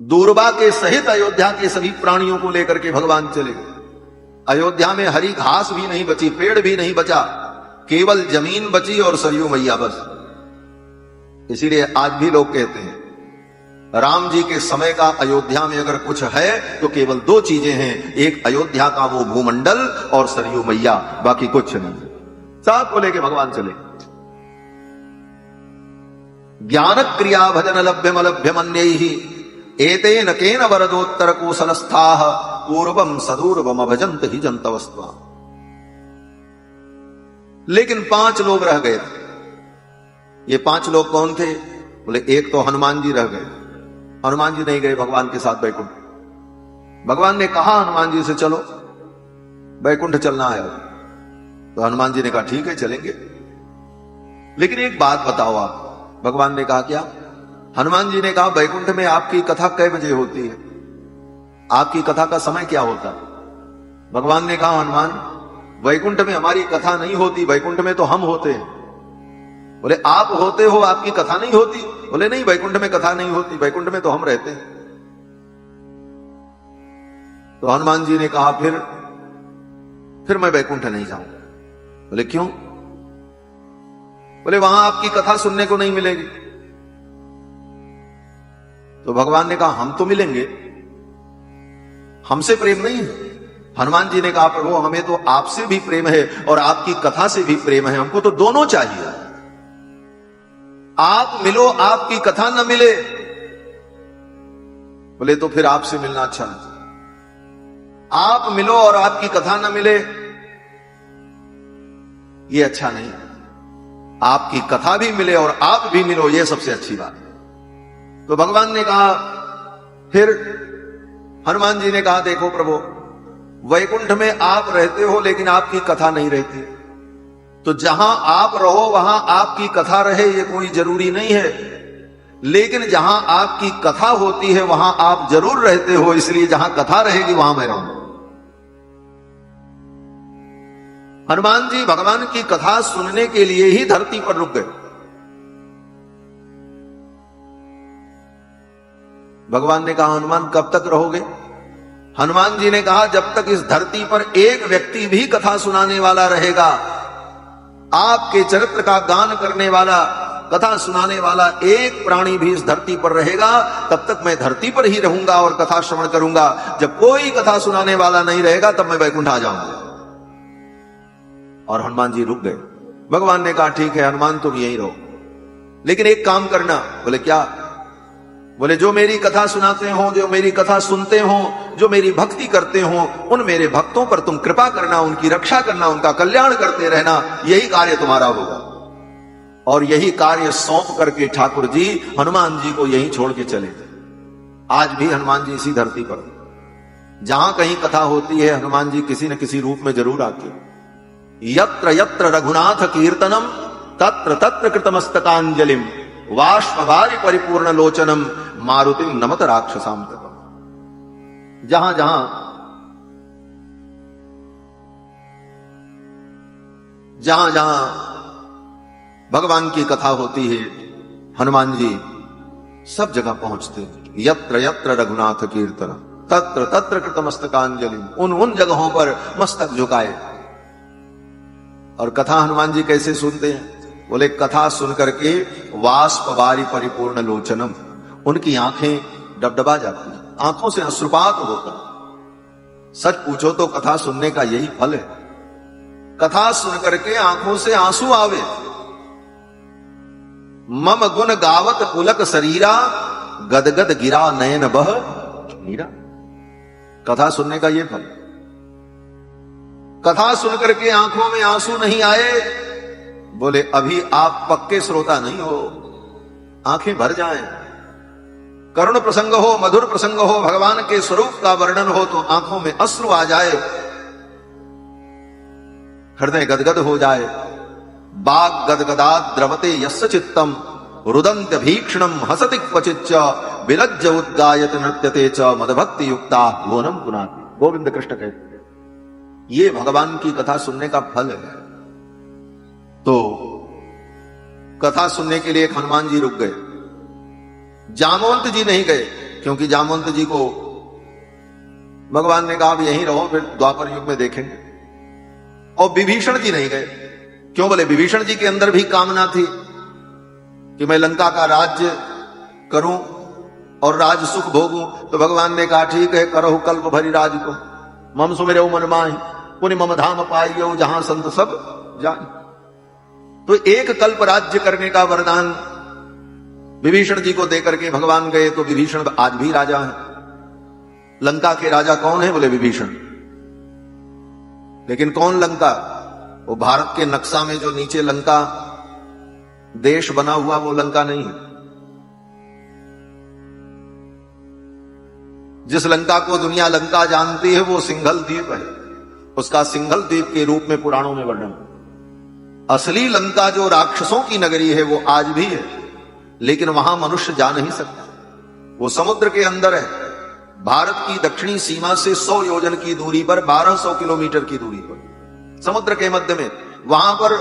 दूरबा के सहित अयोध्या के सभी प्राणियों को लेकर के भगवान चले गए। अयोध्या में हरी घास भी नहीं बची, पेड़ भी नहीं बचा, केवल जमीन बची और सरयू मैया बस। इसीलिए आज भी लोग कहते हैं राम जी के समय का अयोध्या में अगर कुछ है तो केवल दो चीजें हैं, एक अयोध्या का वो भूमंडल और सरयू मैया, बाकी कुछ नहीं। साथ को लेके भगवान चले। ज्ञान क्रिया भजन लभ्यम अलभ्यमन्यैहि एतेन केन वरदोत्तर कुशलस्थाः पूर्वम सदूर्वम भजन्त हि जन्तवस्त्वा। लेकिन 5 लोग रह गए थे। ये 5 लोग कौन थे? बोले एक तो हनुमान जी रह गए। हनुमान जी नहीं गए भगवान के साथ बैकुंठ। भगवान ने कहा हनुमान जी से चलो बैकुंठ चलना है। तो हनुमान जी ने कहा ठीक है चलेंगे, लेकिन एक बात बताओ आप। भगवान ने कहा क्या? हनुमान जी ने कहा बैकुंठ में आपकी कथा कै बजे होती है? आपकी कथा का समय क्या होता है? भगवान ने कहा हनुमान वैकुंठ में हमारी कथा नहीं होती, वैकुंठ में तो हम होते हैं। बोले आप होते हो, आपकी कथा नहीं होती? बोले नहीं, वैकुंठ में कथा नहीं होती, वैकुंठ में तो हम रहते हैं। तो हनुमान जी ने कहा फिर मैं वैकुंठ नहीं जाऊंगा। बोले क्यों? बोले वहां आपकी कथा सुनने को नहीं मिलेगी। तो भगवान ने कहा हम तो मिलेंगे, हमसे प्रेम नहीं है। हनुमान जी ने कहा प्रभु हमें तो आपसे भी प्रेम है और आपकी कथा से भी प्रेम है, हमको तो दोनों चाहिए। आप मिलो आपकी कथा न मिले। बोले तो फिर आपसे मिलना अच्छा नहीं। आप मिलो और आपकी कथा न मिले ये अच्छा नहीं। आपकी कथा भी मिले और आप भी मिलो ये सबसे अच्छी बात है। तो भगवान ने कहा, फिर हनुमान जी ने कहा देखो प्रभु वैकुंठ में आप रहते हो लेकिन आपकी कथा नहीं रहती, तो जहां आप रहो वहां आपकी कथा रहे ये कोई जरूरी नहीं है, लेकिन जहां आपकी कथा होती है वहां आप जरूर रहते हो, इसलिए जहां कथा रहेगी वहां मैं रहूंगा। हनुमान जी भगवान की कथा सुनने के लिए ही धरती पर रुक गए। भगवान ने कहा हनुमान कब तक रहोगे? हनुमान जी ने कहा जब तक इस धरती पर एक व्यक्ति भी कथा सुनाने वाला रहेगा, आपके चरित्र का गान करने वाला, कथा सुनाने वाला एक प्राणी भी इस धरती पर रहेगा, तब तक मैं धरती पर ही रहूंगा और कथा श्रवण करूंगा। जब कोई कथा सुनाने वाला नहीं रहेगा तब मैं वैकुंठ आ जाऊंगा। और हनुमान जी रुक गए। भगवान ने कहा ठीक है हनुमान तुम यहीं रहो, लेकिन एक काम करना। बोले क्या? बोले जो मेरी कथा सुनाते हो, जो मेरी कथा सुनते हो, जो मेरी भक्ति करते हो, उन मेरे भक्तों पर तुम कृपा करना, उनकी रक्षा करना, उनका कल्याण करते रहना, यही कार्य तुम्हारा होगा। और यही कार्य सौंप करके ठाकुर जी हनुमान जी को यहीं छोड़ के चले थे। आज भी हनुमान जी इसी धरती पर, जहां कहीं कथा होती है हनुमान जी किसी न किसी रूप में जरूर आते हैं। यत्र यत्र रघुनाथ कीर्तनम तत्र तत्र कृतमस्तकांजलिम वाष्पवारि परिपूर्ण लोचनम मारुतिम नमत राक्षसाम तकम। जहां जहां भगवान की कथा होती है हनुमान जी सब जगह पहुंचते। यत्र यत्र रघुनाथ कीर्तन तत्र तत्र कृतमस्तकांजलिम, उन जगहों पर मस्तक झुकाए। और कथा हनुमान जी कैसे सुनते हैं? बोले कथा सुन करके वाष्पवारि परिपूर्ण लोचनम, उनकी आंखें डबडबा जाती हैं, आंखों से अश्रुपात होता। सच पूछो तो कथा सुनने का यही फल है। कथा सुन करके आंखों से आंसू आवे। मम गुण गावत पुलक शरीरा गदगद गिरा नयन बह मीरा। कथा सुनने का यह फल। कथा सुन करके आंखों में आंसू नहीं आए, बोले अभी आप पक्के श्रोता नहीं हो। आंखें भर जाएं, करुण प्रसंग हो, मधुर प्रसंग हो, भगवान के स्वरूप का वर्णन हो तो आंखों में अश्रु आ जाए, हृदय गदगद हो जाए। बाग गदगदात् द्रवते यस्य चित्तम रुदन्त्य भीक्षणम हसति क्वचिच्च विलज्ज उद्गायत नृत्यते च मदभक्ति युक्ता भुवनम पुनाति। गोविंद कृष्ण कहते ये भगवान की कथा सुनने का फल है। तो कथा सुनने के लिए हनुमान जी रुक गए। जामवंत जी नहीं गए। क्योंकि जामवंत जी को भगवान ने कहा यहीं रहो, फिर द्वापर युग में देखेंगे। और विभीषण जी नहीं गए। क्यों? बोले विभीषण जी के अंदर भी कामना थी कि मैं लंका का राज्य करूं और राज सुख भोगूं। तो भगवान ने कहा ठीक है, करो कल्प भरी राज को, मम सुमिरौ मन माहि पुनि मम धाम पाइयो जहां संत सब जान। तो एक कल्प राज्य करने का वरदान विभीषण जी को देकर के भगवान गए। तो विभीषण आज भी राजा है। लंका के राजा कौन है? बोले विभीषण। लेकिन कौन लंका? वो भारत के नक्शा में जो नीचे लंका देश बना हुआ वो लंका नहीं है। जिस लंका को दुनिया लंका जानती है वो सिंघल द्वीप है। उसका सिंघल द्वीप के रूप में पुराणों में वर्णन। असली लंका जो राक्षसों की नगरी है वो आज भी है, लेकिन वहां मनुष्य जा नहीं सकता। वो समुद्र के अंदर है। भारत की दक्षिणी सीमा से 100 योजन की दूरी पर, 1200 किलोमीटर की दूरी पर, समुद्र के मध्य में, वहां पर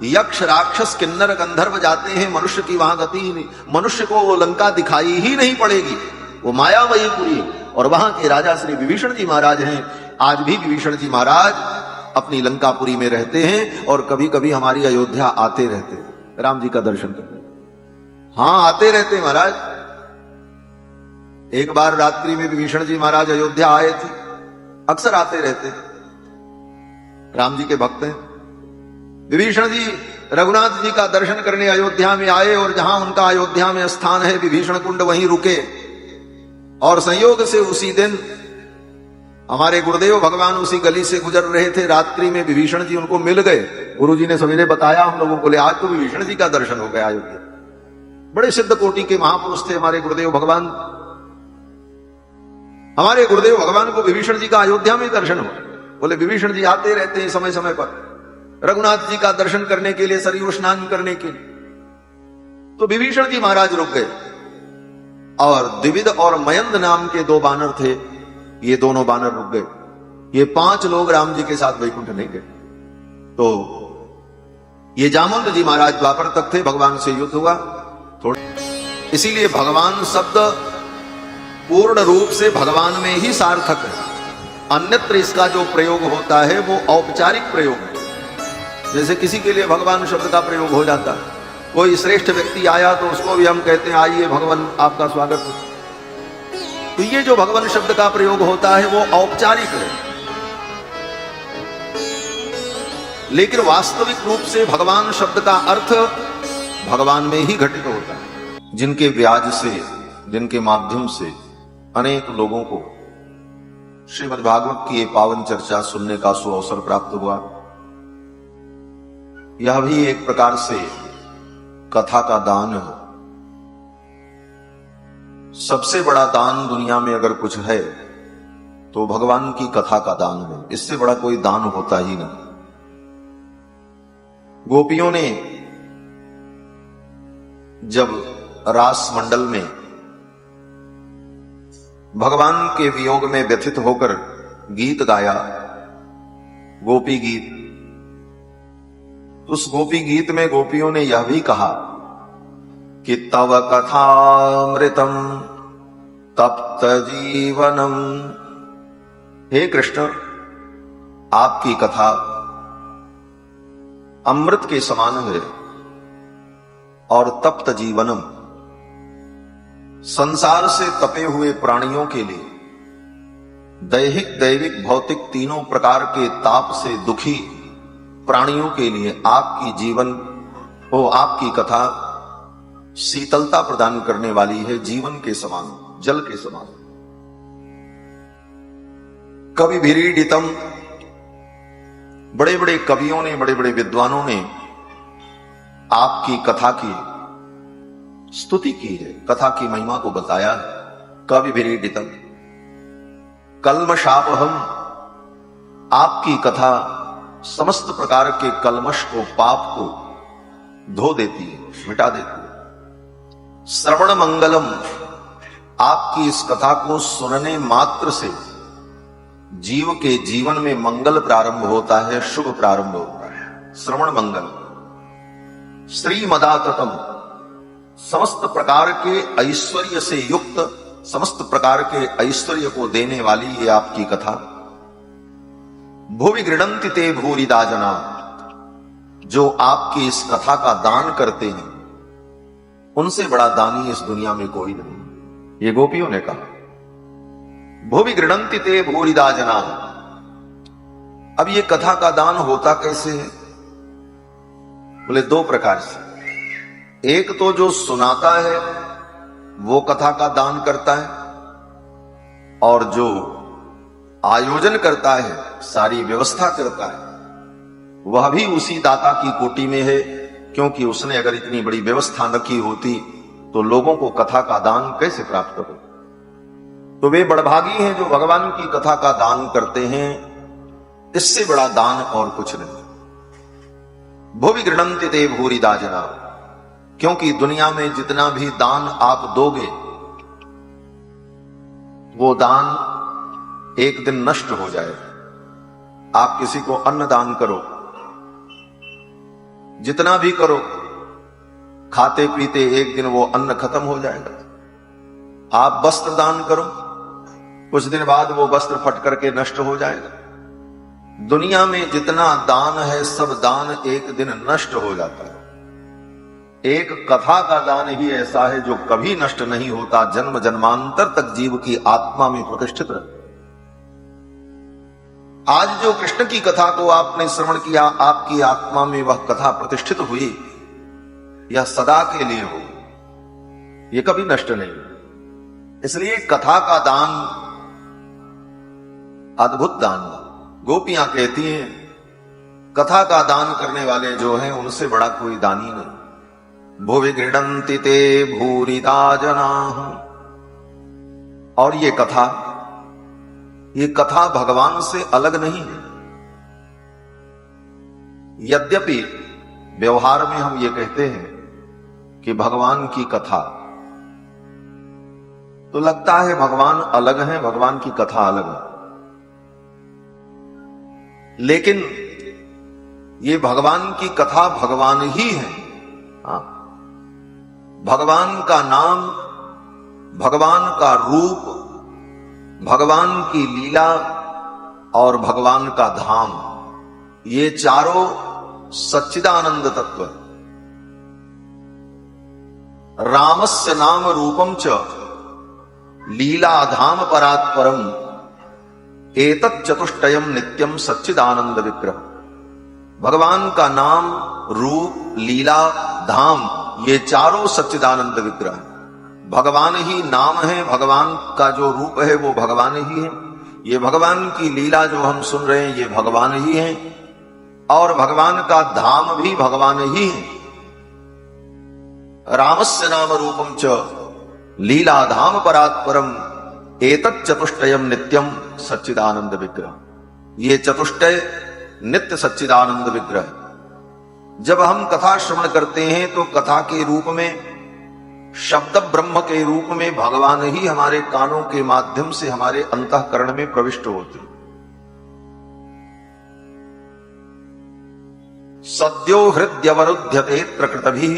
यक्ष राक्षस किन्नर गंधर्व जाते हैं। मनुष्य की वहां गति ही नहीं। मनुष्य को वो लंका दिखाई ही नहीं पड़ेगी। वो मायामयी पुरी। और वहां के राजा श्री विभीषण जी महाराज हैं। आज भी विभीषण जी महाराज अपनी लंकापुरी में रहते हैं और कभी कभी हमारी अयोध्या आते रहते हैं राम जी का दर्शन करने। हाँ, आते रहते महाराज। एक बार रात्रि में विभीषण जी महाराज अयोध्या आए थे। अक्सर आते रहते, राम जी के भक्त हैं। विभीषण जी रघुनाथ जी का दर्शन करने अयोध्या में आए और जहां उनका अयोध्या में स्थान है विभीषण कुंड, वहीं रुके। और संयोग से उसी दिन हमारे गुरुदेव भगवान उसी गली से गुजर रहे थे। रात्रि में विभीषण जी उनको मिल गए। गुरु जी ने सवेरे बताया हम लोगों को, ले आज तो विभीषण जी का दर्शन हो गया अयोध्या। बड़े सिद्ध कोटि के महापुरुष थे हमारे गुरुदेव भगवान। हमारे गुरुदेव भगवान को विभीषण जी का अयोध्या में दर्शन हुआ। बोले विभीषण जी आते रहते हैं समय समय पर रघुनाथ जी का दर्शन करने के लिए, सरयू स्नान करने के लिए। तो विभीषण जी महाराज रुक गए और द्विविद और मयंद नाम के 2 बानर थे। ये दोनों बानर रुक गए। ये 5 लोग राम जी के साथ वैकुंठ नहीं गए। तो ये जामवंत जी महाराज द्वापर तक थे। भगवान से युद्ध हुआ थोड़ा, इसीलिए भगवान शब्द पूर्ण रूप से भगवान में ही सार्थक है। अन्यत्र इसका जो प्रयोग होता है वो औपचारिक प्रयोग है। जैसे किसी के लिए भगवान शब्द का प्रयोग हो जाता है। कोई श्रेष्ठ व्यक्ति आया तो उसको भी हम कहते हैं आइए भगवान आपका स्वागत हो। तो ये जो भगवान शब्द का प्रयोग होता है वो औपचारिक है, लेकिन वास्तविक रूप से भगवान शब्द का अर्थ भगवान में ही घटित होता है। जिनके व्याज से, जिनके माध्यम से अनेक लोगों को श्रीमद् भागवत की ये पावन चर्चा सुनने का सुअवसर प्राप्त हुआ। यह भी एक प्रकार से कथा का दान है। सबसे बड़ा दान दुनिया में अगर कुछ है तो भगवान की कथा का दान है। इससे बड़ा कोई दान होता ही नहीं। गोपियों ने जब रास मंडल में भगवान के वियोग में व्यथित होकर गीत गाया, गोपी गीत, उस गोपी गीत में गोपियों ने यह भी कहा कि तव कथामृतम तप्त जीवनम। हे कृष्ण, आपकी कथा अमृत के समान है और तप्त जीवनम, संसार से तपे हुए प्राणियों के लिए, दैहिक दैविक भौतिक तीनों प्रकार के ताप से दुखी प्राणियों के लिए आपकी जीवन हो, आपकी कथा शीतलता प्रदान करने वाली है, जीवन के समान, जल के समान। कवि भिरीडितम, बड़े बड़े कवियों ने, बड़े बड़े विद्वानों ने आपकी कथा की स्तुति की है, कथा की महिमा को बताया है। कवि भिरीडितम कल्मषापहम, आपकी कथा समस्त प्रकार के कल्मष को, पाप को धो देती है, मिटा देती है। श्रवण मंगलम, आपकी इस कथा को सुनने मात्र से जीव के जीवन में मंगल प्रारंभ होता है, शुभ प्रारंभ होता है। श्रवण मंगल। श्रीमदाततम, समस्त प्रकार के ऐश्वर्य से युक्त समस्त प्रकार के ऐश्वर्य को देने वाली ये आपकी कथा। भुवि गृणन्ति ते भूरिदा जना, जो आपकी इस कथा का दान करते हैं उनसे बड़ा दानी इस दुनिया में कोई नहीं। ये गोपियों ने कहा, भुवि गृणन्ति ते भूरिदा जना। अब ये कथा का दान होता कैसे है? बोले दो प्रकार से। एक तो जो सुनाता है वो कथा का दान करता है, और जो आयोजन करता है, सारी व्यवस्था करता है, वह भी उसी दाता की कोटि में है, क्योंकि उसने अगर इतनी बड़ी व्यवस्था न की होती तो लोगों को कथा का दान कैसे प्राप्त हो। तो वे बड़भागी हैं जो भगवान की कथा का दान करते हैं, इससे बड़ा दान और कुछ नहीं। भुवि गृणन्ति ते भूरिदा जना, क्योंकि दुनिया में जितना भी दान आप दोगे वो दान एक दिन नष्ट हो जाएगा। आप किसी को अन्न दान करो, जितना भी करो, खाते पीते एक दिन वो अन्न खत्म हो जाएगा। आप वस्त्र दान करो, कुछ दिन बाद वो वस्त्र फट करके नष्ट हो जाएगा। दुनिया में जितना दान है सब दान एक दिन नष्ट हो जाता है। एक कथा का दान ही ऐसा है जो कभी नष्ट नहीं होता, जन्म जन्मांतर तक जीव की आत्मा में प्रतिष्ठित रहता। आज जो कृष्ण की कथा को आपने श्रवण किया, आपकी आत्मा में वह कथा प्रतिष्ठित हुई, यह सदा के लिए हो, यह कभी नष्ट नहीं। इसलिए कथा का दान अद्भुत दान। गोपियां कहती हैं कथा का दान करने वाले जो हैं उनसे बड़ा कोई दानी नहीं। भुवि गृणन्ति ते भूरिदा जना। और ये कथा भगवान से अलग नहीं है। यद्यपि व्यवहार में हम ये कहते हैं कि भगवान की कथा, तो लगता है भगवान अलग है, भगवान की कथा अलग है। लेकिन ये भगवान की कथा भगवान ही है। भगवान का नाम, भगवान का रूप, भगवान की लीला और भगवान का धाम, ये चारों सच्चिदानंद तत्व। रामस्य नाम रूपम च लीला धाम परात् परम एतत् चतुष्टयम नित्यम सच्चिदानंद विग्रह। भगवान का नाम, रूप, लीला, धाम, ये चारों सच्चिदानंद विग्रह। भगवान ही नाम है, भगवान का जो रूप है वो भगवान ही है, ये भगवान की लीला जो हम सुन रहे हैं ये भगवान ही है, और भगवान का धाम भी भगवान ही है। रामस्य नाम रूपम च लीला धाम परात् परम एतत् चतुष्टयम नित्यम सच्चिदानंद विग्रह। ये चतुष्टय नित्य सच्चिदानंद विग्रह। जब हम कथा श्रवण करते हैं तो कथा के रूप में, शब्द ब्रह्म के रूप में भगवान ही हमारे कानों के माध्यम से हमारे अंतःकरण में प्रविष्ट होते। सद्यो हृदयवरुध्यते प्रकृतभिः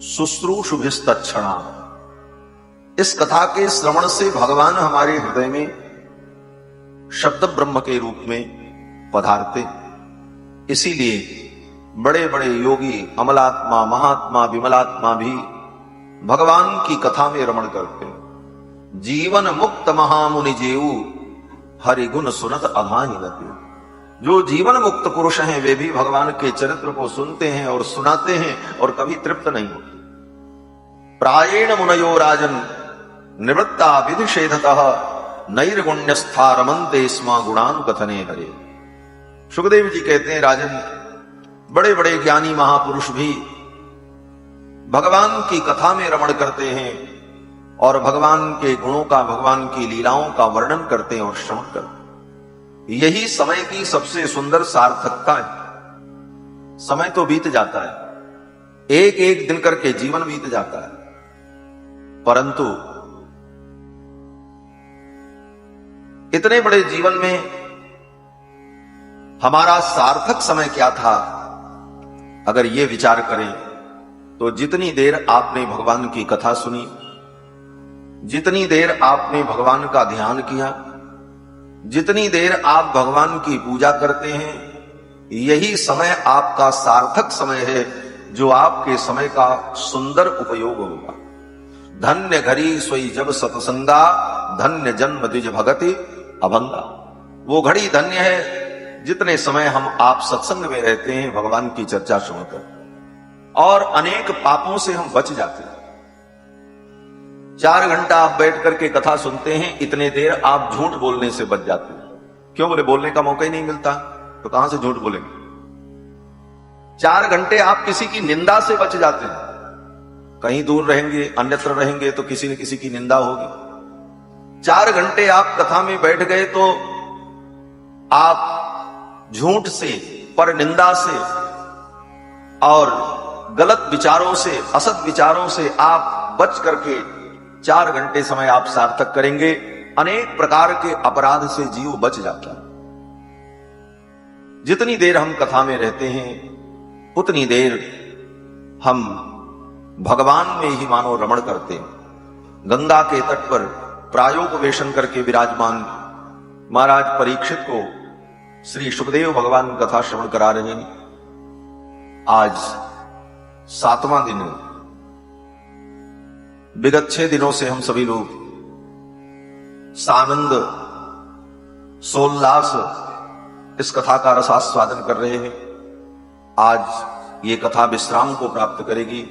शुश्रूषुभिस्तत्क्षणा। इस कथा के श्रवण से भगवान हमारे हृदय में शब्द ब्रह्म के रूप में पधारते। इसीलिए बड़े बड़े योगी, अमलात्मा, महात्मा, विमलात्मा भी भगवान की कथा में रमण करते। जीवन मुक्त महामुनि जेऊ हरि गुण सुनत अघानि नति। जो जीवन मुक्त पुरुष हैं वे भी भगवान के चरित्र को सुनते हैं और सुनाते हैं और कभी तृप्त नहीं होते। प्रायेण मुनयो राजन निवृत्ता विधिषेधतः नैर्गुण्यस्था रमन्ते स्म गुणानुकथने हरे। सुखदेव जी कहते हैं, राजन, बड़े बड़े ज्ञानी महापुरुष भी भगवान की कथा में रमण करते हैं और भगवान के गुणों का, भगवान की लीलाओं का वर्णन करते हैं और श्रवण करते हैं। यही समय की सबसे सुंदर सार्थकता है। समय तो बीत जाता है, एक एक दिन करके जीवन बीत जाता है, परंतु इतने बड़े जीवन में हमारा सार्थक समय क्या था, अगर ये विचार करें तो जितनी देर आपने भगवान की कथा सुनी, जितनी देर आपने भगवान का ध्यान किया, जितनी देर आप भगवान की पूजा करते हैं, यही समय आपका सार्थक समय है, जो आपके समय का सुंदर उपयोग होगा। धन्य घड़ी सोई जब सतसंगा, धन्य जन्म द्विज भगति अभंगा। वो घड़ी धन्य है जितने समय हम आप सत्संग में रहते हैं, भगवान की चर्चा सुनकर, और अनेक पापों से हम बच जाते हैं। 4 घंटा आप बैठ करके कथा सुनते हैं, इतने देर आप झूठ बोलने से बच जाते हैं। क्यों? बोले बोलने का मौका ही नहीं मिलता, तो कहां से झूठ बोलेंगे। 4 घंटे आप किसी की निंदा से बच जाते हैं। कहीं दूर रहेंगे, अन्यत्र रहेंगे तो किसी न किसी की निंदा होगी। 4 घंटे आप कथा में बैठ गए तो आप झूठ से, पर निंदा से और गलत विचारों से, असत विचारों से आप बच करके 4 घंटे समय आप सार्थक करेंगे। अनेक प्रकार के अपराध से जीव बच जाता है। जितनी देर हम कथा में रहते हैं, उतनी देर हम भगवान में ही मानो रमण करते हैं। गंगा के तट पर प्रायोपवेशन करके विराजमान महाराज परीक्षित को श्री सुखदेव भगवान कथा श्रवण करा रहे हैं। आज 7वां दिन है। विगत 6 दिनों से हम सभी लोग सानंद सोल्लास इस कथा का रसास्वादन कर रहे हैं। आज ये कथा विश्राम को प्राप्त करेगी।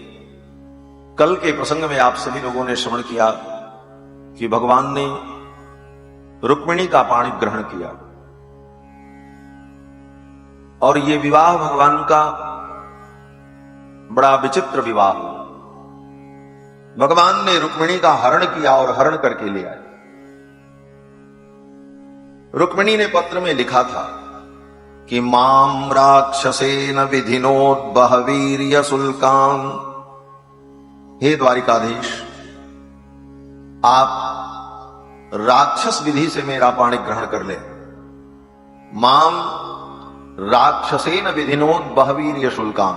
कल के प्रसंग में आप सभी लोगों ने श्रवण किया कि भगवान ने रुक्मिणी का पाणी ग्रहण किया, और ये विवाह भगवान का बड़ा विचित्र विवाह। भगवान ने रुक्मिणी का हरण किया और हरण करके ले आए। रुक्मिणी ने पत्र में लिखा था कि माम राक्षसेन विधिनोद्बह वीर्य शुल्काम। हे द्वारिकाधीश, आप राक्षस विधि से मेरा पाणी ग्रहण कर ले। माम राक्षसेन विधिनोद्बह वीर्य शुल्काम।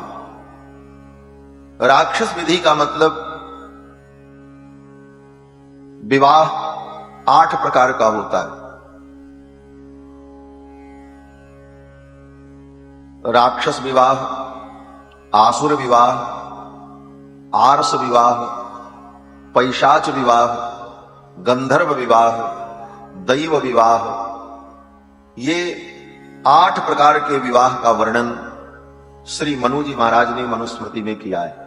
राक्षस विधि का मतलब विवाह 8 प्रकार का होता है। राक्षस विवाह, आसुर विवाह, आर्ष विवाह, पैशाच विवाह, गंधर्व विवाह, दैव विवाह। ये 8 प्रकार के विवाह का वर्णन श्री मनु जी महाराज ने मनुस्मृति में किया है।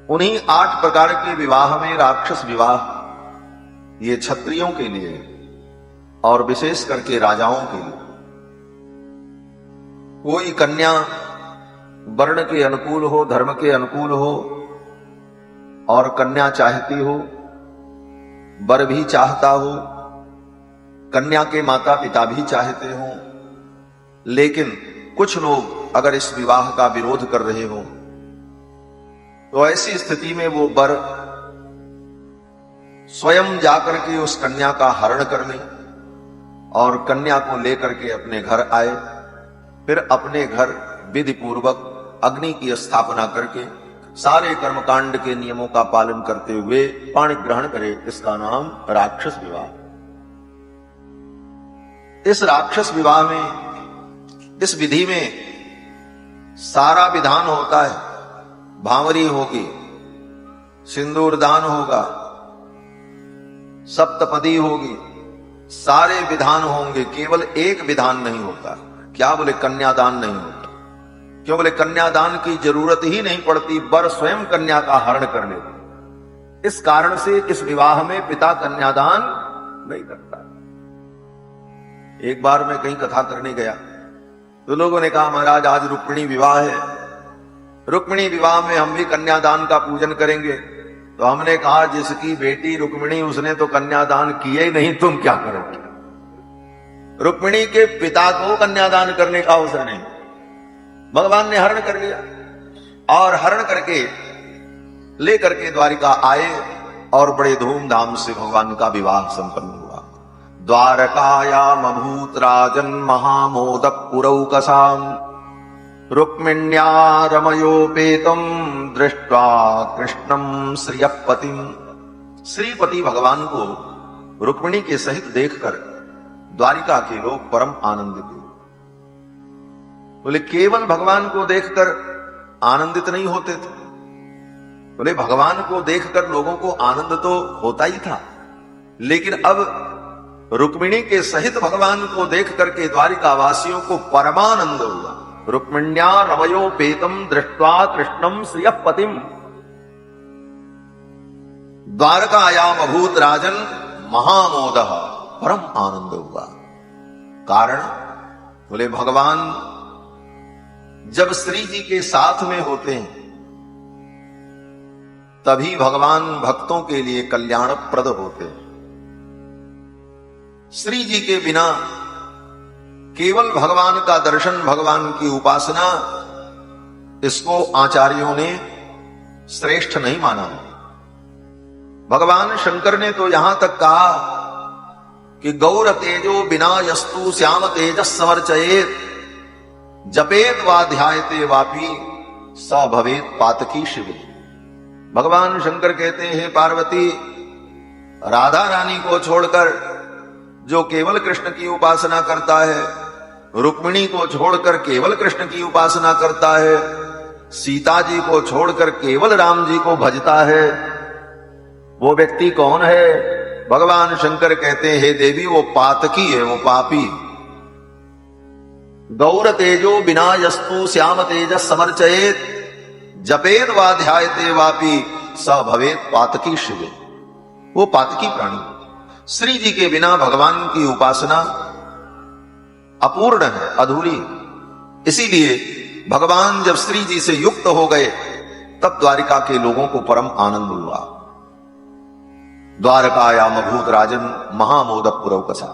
उन्हीं 8 प्रकार के विवाह में राक्षस विवाह ये क्षत्रियों के लिए और विशेष करके राजाओं के लिए। कोई कन्या वर्ण के अनुकूल हो, धर्म के अनुकूल हो, और कन्या चाहती हो, वर भी चाहता हो, कन्या के माता पिता भी चाहते हो, लेकिन कुछ लोग अगर इस विवाह का विरोध कर रहे हो, तो ऐसी स्थिति में वो वर स्वयं जाकर के उस कन्या का हरण कर ले और कन्या को लेकर के अपने घर आए, फिर अपने घर विधि पूर्वक अग्नि की स्थापना करके सारे कर्मकांड के नियमों का पालन करते हुए पाणी ग्रहण करे। इसका नाम राक्षस विवाह। इस राक्षस विवाह में, इस विधि में सारा विधान होता है। भांवरी होगी, सिंदूरदान होगा, सप्तपदी होगी, सारे विधान होंगे। केवल एक विधान नहीं होता। क्या? बोले कन्यादान नहीं होता। क्यों? बोले कन्यादान की जरूरत ही नहीं पड़ती, वर स्वयं कन्या का हरण कर लेते। इस कारण से इस विवाह में पिता कन्यादान नहीं करता। एक बार मैं कहीं कथा करने गया तो लोगों ने कहा, महाराज आज रुक्मिणी विवाह है, रुक्मिणी विवाह में हम भी कन्यादान का पूजन करेंगे। तो हमने कहा, जिसकी बेटी रुक्मिणी उसने तो कन्यादान किए ही नहीं, तुम क्या करोगे? रुक्मिणी के पिता को कन्यादान करने का अवसर नहीं। भगवान ने हरण कर लिया और हरण करके लेकर के द्वारिका आए और बड़े धूमधाम से भगवान का विवाह संपन्न हुआ। द्वारकायाम अभूत राजन महामोदक पुरौकसाम रुक्मिण्या रमयोपेतम दृष्ट्वा कृष्णम श्रियपतिम। श्रीपति भगवान को रुक्मिणी के सहित देखकर द्वारिका के लोग परम आनंदित हुए। बोले केवल भगवान को देखकर आनंदित नहीं होते थे, बोले भगवान को देखकर लोगों को आनंद तो होता ही था, लेकिन अब रुक्मिणी के सहित भगवान को देख करके द्वारिका वासियों को परमानंद हुआ। रुक्मिण्या रमयोपेतम दृष्ट्वा कृष्णम श्रियपतिम द्वारकायाम अभूत राजन महामोदः, परम आनंद हुआ। कारण बोले भगवान जब श्री जी के साथ में होते हैं तभी भगवान भक्तों के लिए कल्याणप्रद होते हैं। श्री जी के बिना केवल भगवान का दर्शन, भगवान की उपासना, इसको आचार्यों ने श्रेष्ठ नहीं माना। भगवान शंकर ने तो यहां तक कहा कि गौर तेजो बिना यस्तु श्याम तेजस समर्चयेत जपेत वा ध्यायते वापी स भवेत पातकी शिव। भगवान शंकर कहते हैं, पार्वती राधा रानी को छोड़कर जो केवल कृष्ण की उपासना करता है, रुक्मिणी को छोड़कर केवल कृष्ण की उपासना करता है, सीता जी को छोड़कर केवल राम जी को भजता है, वो व्यक्ति कौन है? भगवान शंकर कहते हैं, हे देवी वो पातकी है, वो पापी। गौर तेजो बिना यस्तु श्याम तेजस समर्चयेत जपेत वा ध्यायते वापी स भवेत पातकी शिवे। वो पातकी प्राणी। श्री जी के बिना भगवान की उपासना अपूर्ण है, अधूरी। इसीलिए भगवान जब श्री जी से युक्त हो गए तब द्वारिका के लोगों को परम आनंद हुआ। द्वारकायाम अभूत राजन महामोद पुरवकसा।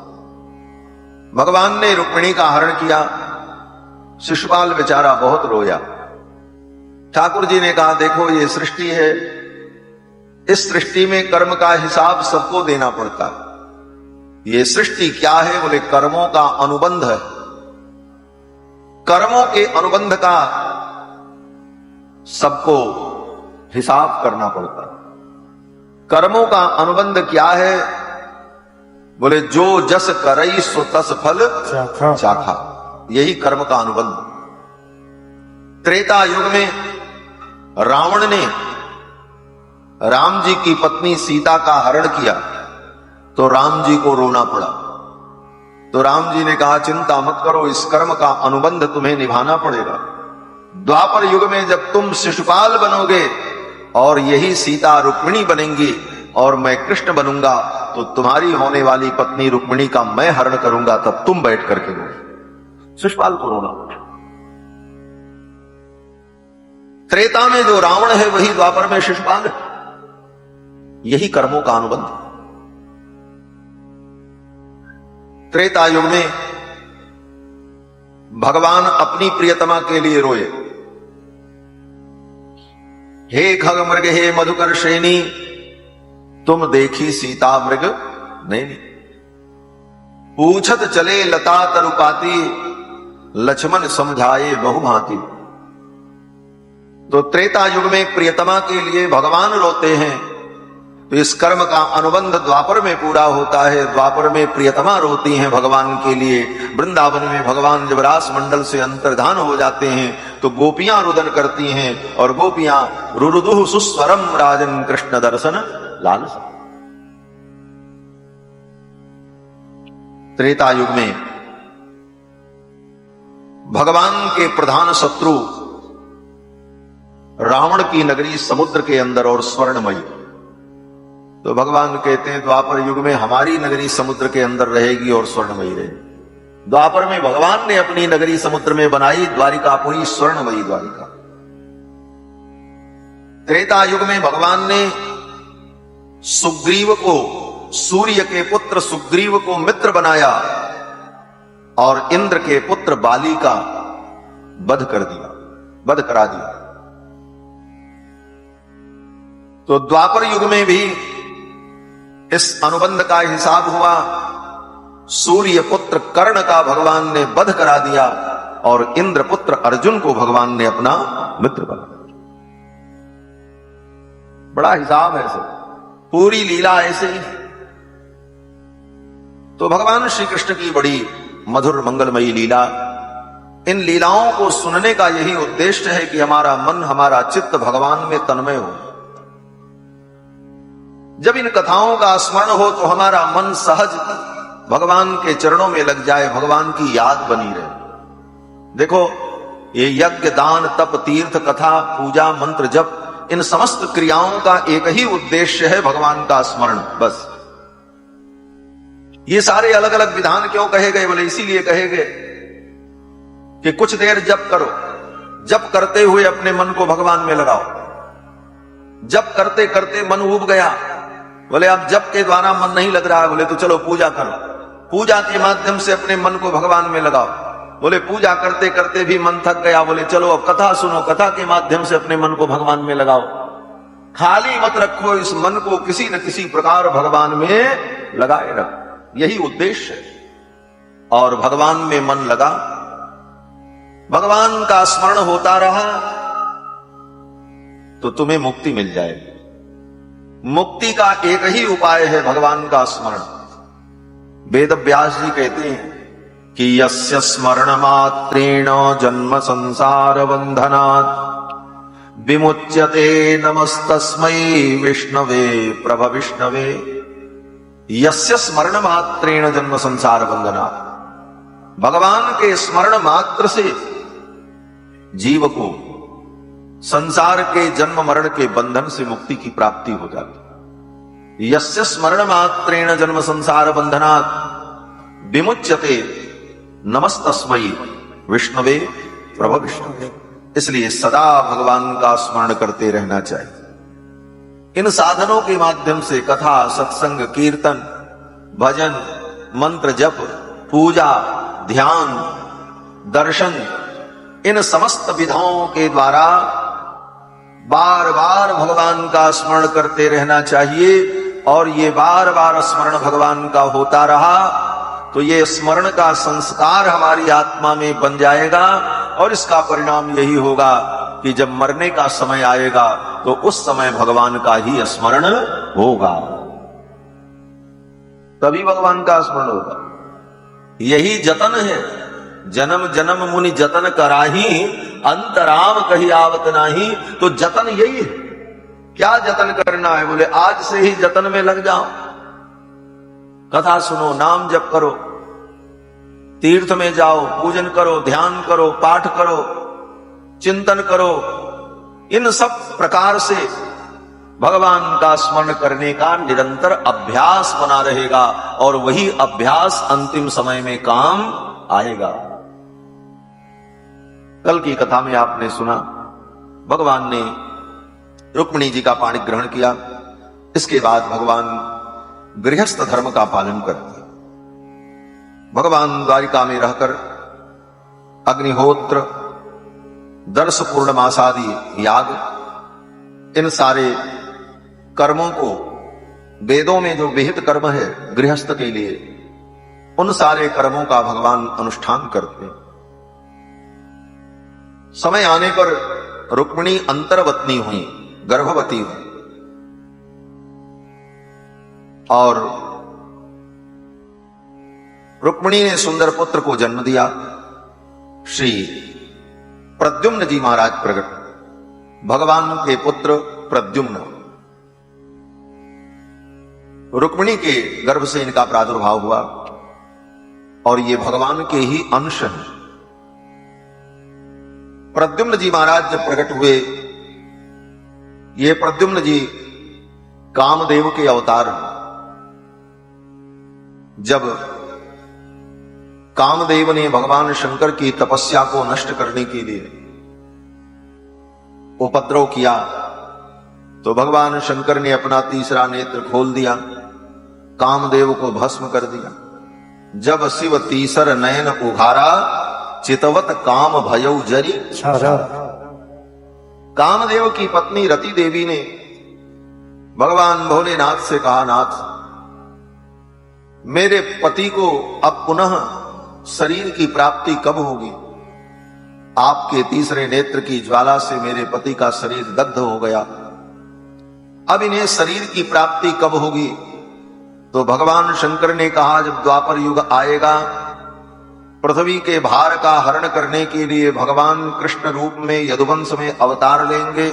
भगवान ने रुक्मिणी का हरण किया। शिशुपाल बेचारा बहुत रोया। ठाकुर जी ने कहा, देखो ये सृष्टि है, इस सृष्टि में कर्म का हिसाब सबको देना पड़ता है। ये सृष्टि क्या है? बोले कर्मों का अनुबंध है। कर्मों के अनुबंध का सबको हिसाब करना पड़ता है। कर्मों का अनुबंध क्या है? बोले जो जस करई सो तस फल चाखा। यही कर्म का अनुबंध। त्रेता युग में रावण ने राम जी की पत्नी सीता का हरण किया तो राम जी को रोना पड़ा। तो राम जी ने कहा, चिंता मत करो, इस कर्म का अनुबंध तुम्हें निभाना पड़ेगा। द्वापर युग में जब तुम शिशुपाल बनोगे और यही सीता रुक्मिणी बनेंगी और मैं कृष्ण बनूंगा, तो तुम्हारी होने वाली पत्नी रुक्मिणी का मैं हरण करूंगा, तब तुम बैठ करके रोगे। शिशुपाल को रोना पड़ा। त्रेता में जो रावण है वही द्वापर में शिशुपाल है। यही कर्मों का अनुबंध। त्रेता युग में भगवान अपनी प्रियतमा के लिए रोए। हे खग मृग हे मधुकर श्रेणी, तुम देखी सीता मृग नैनी। पूछत चले लता तरुपाती, लक्ष्मण समझाए बहुभांति। तो त्रेता युग में प्रियतमा के लिए भगवान रोते हैं, तो इस कर्म का अनुबंध द्वापर में पूरा होता है। द्वापर में प्रियतमा रोती हैं भगवान के लिए। वृंदावन में भगवान जब रास मंडल से अंतर्धान हो जाते हैं तो गोपियां रुदन करती हैं और गोपियां रुरुदुः सुस्वरम राजन कृष्ण दर्शन लालसा। त्रेता युग में भगवान के प्रधान शत्रु रावण की नगरी समुद्र के अंदर और स्वर्णमयी। तो भगवान कहते हैं, द्वापर युग में हमारी नगरी समुद्र के अंदर रहेगी और स्वर्णमयी रहेगी। द्वापर में भगवान ने अपनी नगरी समुद्र में बनाई, द्वारिकापुरी स्वर्णमयी द्वारिका। त्रेता युग में भगवान ने सुग्रीव को, सूर्य के पुत्र सुग्रीव को मित्र बनाया और इंद्र के पुत्र बाली का वध करा दिया। तो द्वापर युग में भी इस अनुबंध का हिसाब हुआ। सूर्य पुत्र कर्ण का भगवान ने वध करा दिया और इंद्र पुत्र अर्जुन को भगवान ने अपना मित्र बना दिया। बड़ा हिसाब है सब। पूरी लीला ऐसे ही। तो भगवान श्री कृष्ण की बड़ी मधुर मंगलमयी लीला, इन लीलाओं को सुनने का यही उद्देश्य है कि हमारा मन, हमारा चित्त भगवान में तन्मय हो। जब इन कथाओं का स्मरण हो तो हमारा मन सहज भगवान के चरणों में लग जाए, भगवान की याद बनी रहे। देखो, ये यज्ञ, दान, तप, तीर्थ, कथा, पूजा, मंत्र, जप, इन समस्त क्रियाओं का एक ही उद्देश्य है, भगवान का स्मरण, बस। ये सारे अलग अलग विधान क्यों कहे गए? बोले इसीलिए कहे गए कि कुछ देर जप करो, जप करते हुए अपने मन को भगवान में लगाओ। जप करते करते मन ऊब गया, बोले अब जप के द्वारा मन नहीं लग रहा है, बोले तो चलो पूजा करो, पूजा के माध्यम से अपने मन को भगवान में लगाओ। बोले पूजा करते करते भी मन थक गया, बोले चलो अब कथा सुनो, कथा के माध्यम से अपने मन को भगवान में लगाओ। खाली मत रखो इस मन को, किसी न किसी प्रकार भगवान में लगाए रखो, यही उद्देश्य है। और भगवान में मन लगा, भगवान का स्मरण होता रहा तो तुम्हें मुक्ति मिल जाएगी। मुक्ति का एक ही उपाय है, भगवान का स्मरण। वेद व्यास जी कहते हैं कि यस्य स्मरण मात्रेण जन्म संसार बंधनात् विमुच्यते नमस्तस्मै विष्णवे प्रभ विष्णवे। यस्य स्मरण मात्रेण जन्म संसार बंधनात्, भगवान के स्मरण मात्र से जीव को संसार के जन्म मरण के बंधन से मुक्ति की प्राप्ति हो जाती। यस्य स्मरण मात्रेण जन्म संसार बंधनात् विमुच्यते नमस्तस्मै विष्णवे प्रभ विष्णवे। इसलिए सदा भगवान का स्मरण करते रहना चाहिए। इन साधनों के माध्यम से कथा, सत्संग, कीर्तन, भजन, मंत्र जप, पूजा, ध्यान, दर्शन, इन समस्त विधाओं के द्वारा बार बार भगवान का स्मरण करते रहना चाहिए। और ये बार बार स्मरण भगवान का होता रहा तो ये स्मरण का संस्कार हमारी आत्मा में बन जाएगा, और इसका परिणाम यही होगा कि जब मरने का समय आएगा तो उस समय भगवान का ही स्मरण होगा, तभी भगवान का स्मरण होगा। यही जतन है, जन्म जन्म मुनि जतन कराही, अंतराम कही आवत नाही। तो जतन यही है। क्या जतन करना है? बोले आज से ही जतन में लग जाओ, कथा सुनो, नाम जप करो, तीर्थ में जाओ, पूजन करो, ध्यान करो, पाठ करो, चिंतन करो। इन सब प्रकार से भगवान का स्मरण करने का निरंतर अभ्यास बना रहेगा, और वही अभ्यास अंतिम समय में काम आएगा। कल की कथा में आपने सुना, भगवान ने रुक्मिणी जी का पाणी ग्रहण किया। इसके बाद भगवान गृहस्थ धर्म का पालन करते। भगवान द्वारिका में रहकर अग्निहोत्र, दर्श पूर्णमासादि याग, इन सारे कर्मों को, वेदों में जो विहित कर्म है गृहस्थ के लिए, उन सारे कर्मों का भगवान अनुष्ठान करते हैं। समय आने पर रुक्मिणी अंतर्वतनी हुई, गर्भवती हुई, और रुक्मिणी ने सुंदर पुत्र को जन्म दिया। श्री प्रद्युम्न जी महाराज प्रकट, भगवान के पुत्र प्रद्युम्न। रुक्मिणी के गर्भ से इनका प्रादुर्भाव हुआ, और ये भगवान के ही अंश हैं। प्रद्युम्न जी महाराज जब प्रकट हुए, ये प्रद्युम्न जी कामदेव के अवतार हैं। जब कामदेव ने भगवान शंकर की तपस्या को नष्ट करने के लिए उपद्रव किया, तो भगवान शंकर ने अपना तीसरा नेत्र खोल दिया, कामदेव को भस्म कर दिया। जब शिव तीसर नयन उघारा, चितवत काम भयउ जरी छारा। कामदेव की पत्नी रति देवी ने भगवान भोलेनाथ से कहा, नाथ मेरे पति को अब पुनः शरीर की प्राप्ति कब होगी? आपके तीसरे नेत्र की ज्वाला से मेरे पति का शरीर दग्ध हो गया, अब इन्हें शरीर की प्राप्ति कब होगी? तो भगवान शंकर ने कहा जब द्वापर युग आएगा, पृथ्वी के भार का हरण करने के लिए भगवान कृष्ण रूप में यदुवंश में अवतार लेंगे,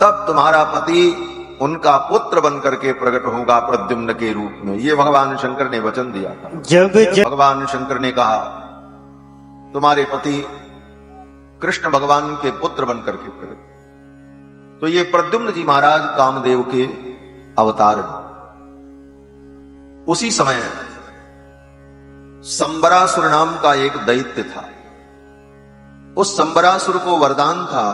तब तुम्हारा पति उनका पुत्र बन करके प्रकट होगा प्रद्युम्न के रूप में। ये भगवान शंकर ने वचन दिया था। जब भगवान शंकर ने कहा तुम्हारे पति कृष्ण भगवान के पुत्र बन करके प्रकट, तो ये प्रद्युम्न जी महाराज कामदेव के अवतार हैं। उसी समय संबरासुर नाम का एक दैत्य था। उस संबरासुर को वरदान था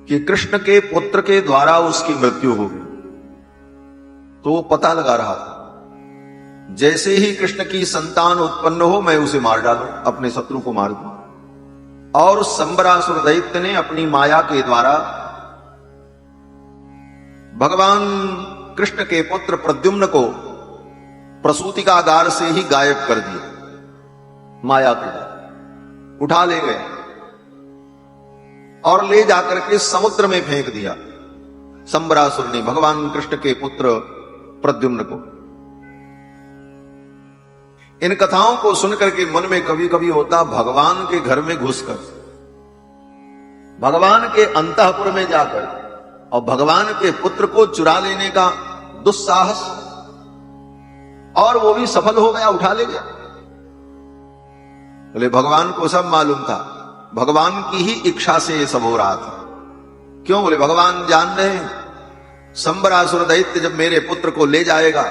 कि कृष्ण के पुत्र के द्वारा उसकी मृत्यु होगी। तो वो पता लगा रहा था जैसे ही कृष्ण की संतान उत्पन्न हो मैं उसे मार डालूं, अपने शत्रु को मार दूं। और उस संबरासुर दैत्य ने अपनी माया के द्वारा भगवान कृष्ण के पुत्र प्रद्युम्न को प्रसूतिकागार से ही गायब कर दिया। माया के द्वारा उठा ले गए और ले जाकर के समुद्र में फेंक दिया संबरासुर ने भगवान कृष्ण के पुत्र प्रद्युम्न को। इन कथाओं को सुनकर के मन में कभी कभी होता भगवान के घर में घुसकर, भगवान के अंतःपुर में जाकर और भगवान के पुत्र को चुरा लेने का दुस्साहस, और वो भी सफल हो गया, उठा ले गया। बोले भगवान को सब मालूम था, भगवान की ही इच्छा से ये सब हो रहा था। क्यों? बोले भगवान जान रहे हैं संबरासुर दैत्य जब मेरे पुत्र को ले जाएगा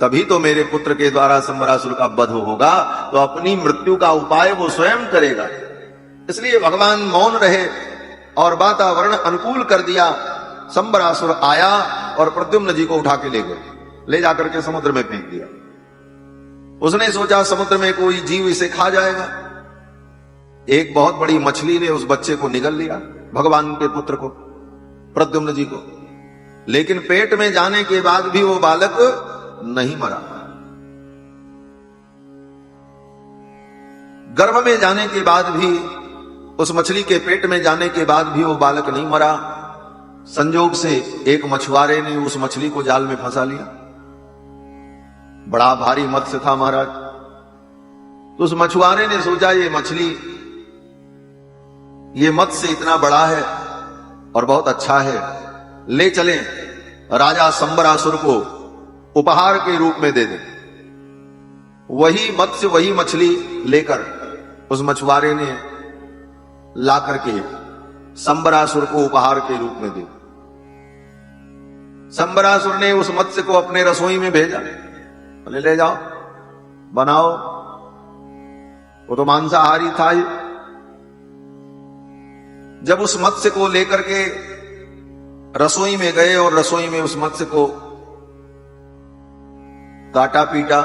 तभी तो मेरे पुत्र के द्वारा संबरासुर का वध होगा, तो अपनी मृत्यु का उपाय वो स्वयं करेगा। इसलिए भगवान मौन रहे और वातावरण अनुकूल कर दिया। संबरासुर आया और प्रद्युम्न जी को उठा के ले गए, ले जाकर के समुद्र में फेंक दिया। उसने सोचा समुद्र में कोई जीव इसे खा जाएगा। एक बहुत बड़ी मछली ने उस बच्चे को निगल लिया, भगवान के पुत्र को, प्रद्युम्न जी को। लेकिन पेट में जाने के बाद भी वो बालक नहीं मरा। गर्भ में जाने के बाद भी, उस मछली के पेट में जाने के बाद भी वो बालक नहीं मरा। संजोग से एक मछुआरे ने उस मछली को जाल में फंसा लिया। बड़ा भारी मत्स्य था महाराज। तो उस मछुआरे ने सोचा ये मछली, ये मत्स्य इतना बड़ा है और बहुत अच्छा है, ले चलें राजा संबरासुर को उपहार के रूप में दे दे। वही मत्स्य, वही मछली लेकर उस मछुआरे ने ला करके संबरासुर को उपहार के रूप में दे। संबरासुर ने उस मत्स्य को अपने रसोई में भेजा, बोले ले जाओ बनाओ। वो तो मांसाहारी था ही। जब उस मत्स्य को लेकर के रसोई में गए और रसोई में उस मत्स्य को काटा पीटा,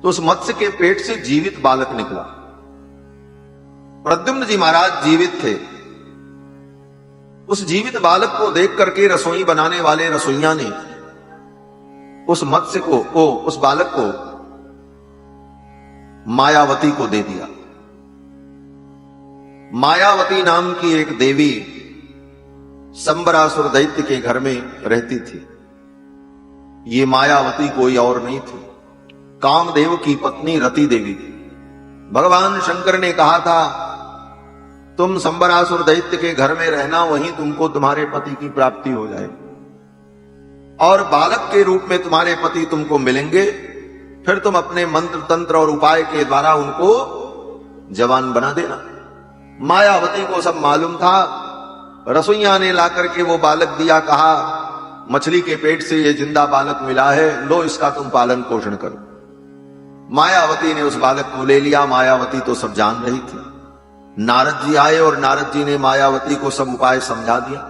तो उस मत्स्य के पेट से जीवित बालक निकला। प्रद्युम्न जी महाराज जीवित थे। उस जीवित बालक को देख करके रसोई बनाने वाले रसोइया ने उस मत्स्य को, उस बालक को मायावती को दे दिया। मायावती नाम की एक देवी संबरासुर दैत्य के घर में रहती थी। ये मायावती कोई और नहीं थी, कामदेव की पत्नी रति देवी थी। भगवान शंकर ने कहा था तुम संबरासुर दैत्य के घर में रहना, वहीं तुमको तुम्हारे पति की प्राप्ति हो जाएगी और बालक के रूप में तुम्हारे पति तुमको मिलेंगे। फिर तुम अपने मंत्र तंत्र और उपाय के द्वारा उनको जवान बना देना। मायावती को सब मालूम था। रसोइया ने लाकर के वो बालक दिया, कहा मछली के पेट से ये जिंदा बालक मिला है, लो इसका तुम पालन पोषण करो। मायावती ने उस बालक को ले लिया। मायावती तो सब जान रही थी। नारद जी आए और नारद जी ने मायावती को सब उपाय समझा दिया।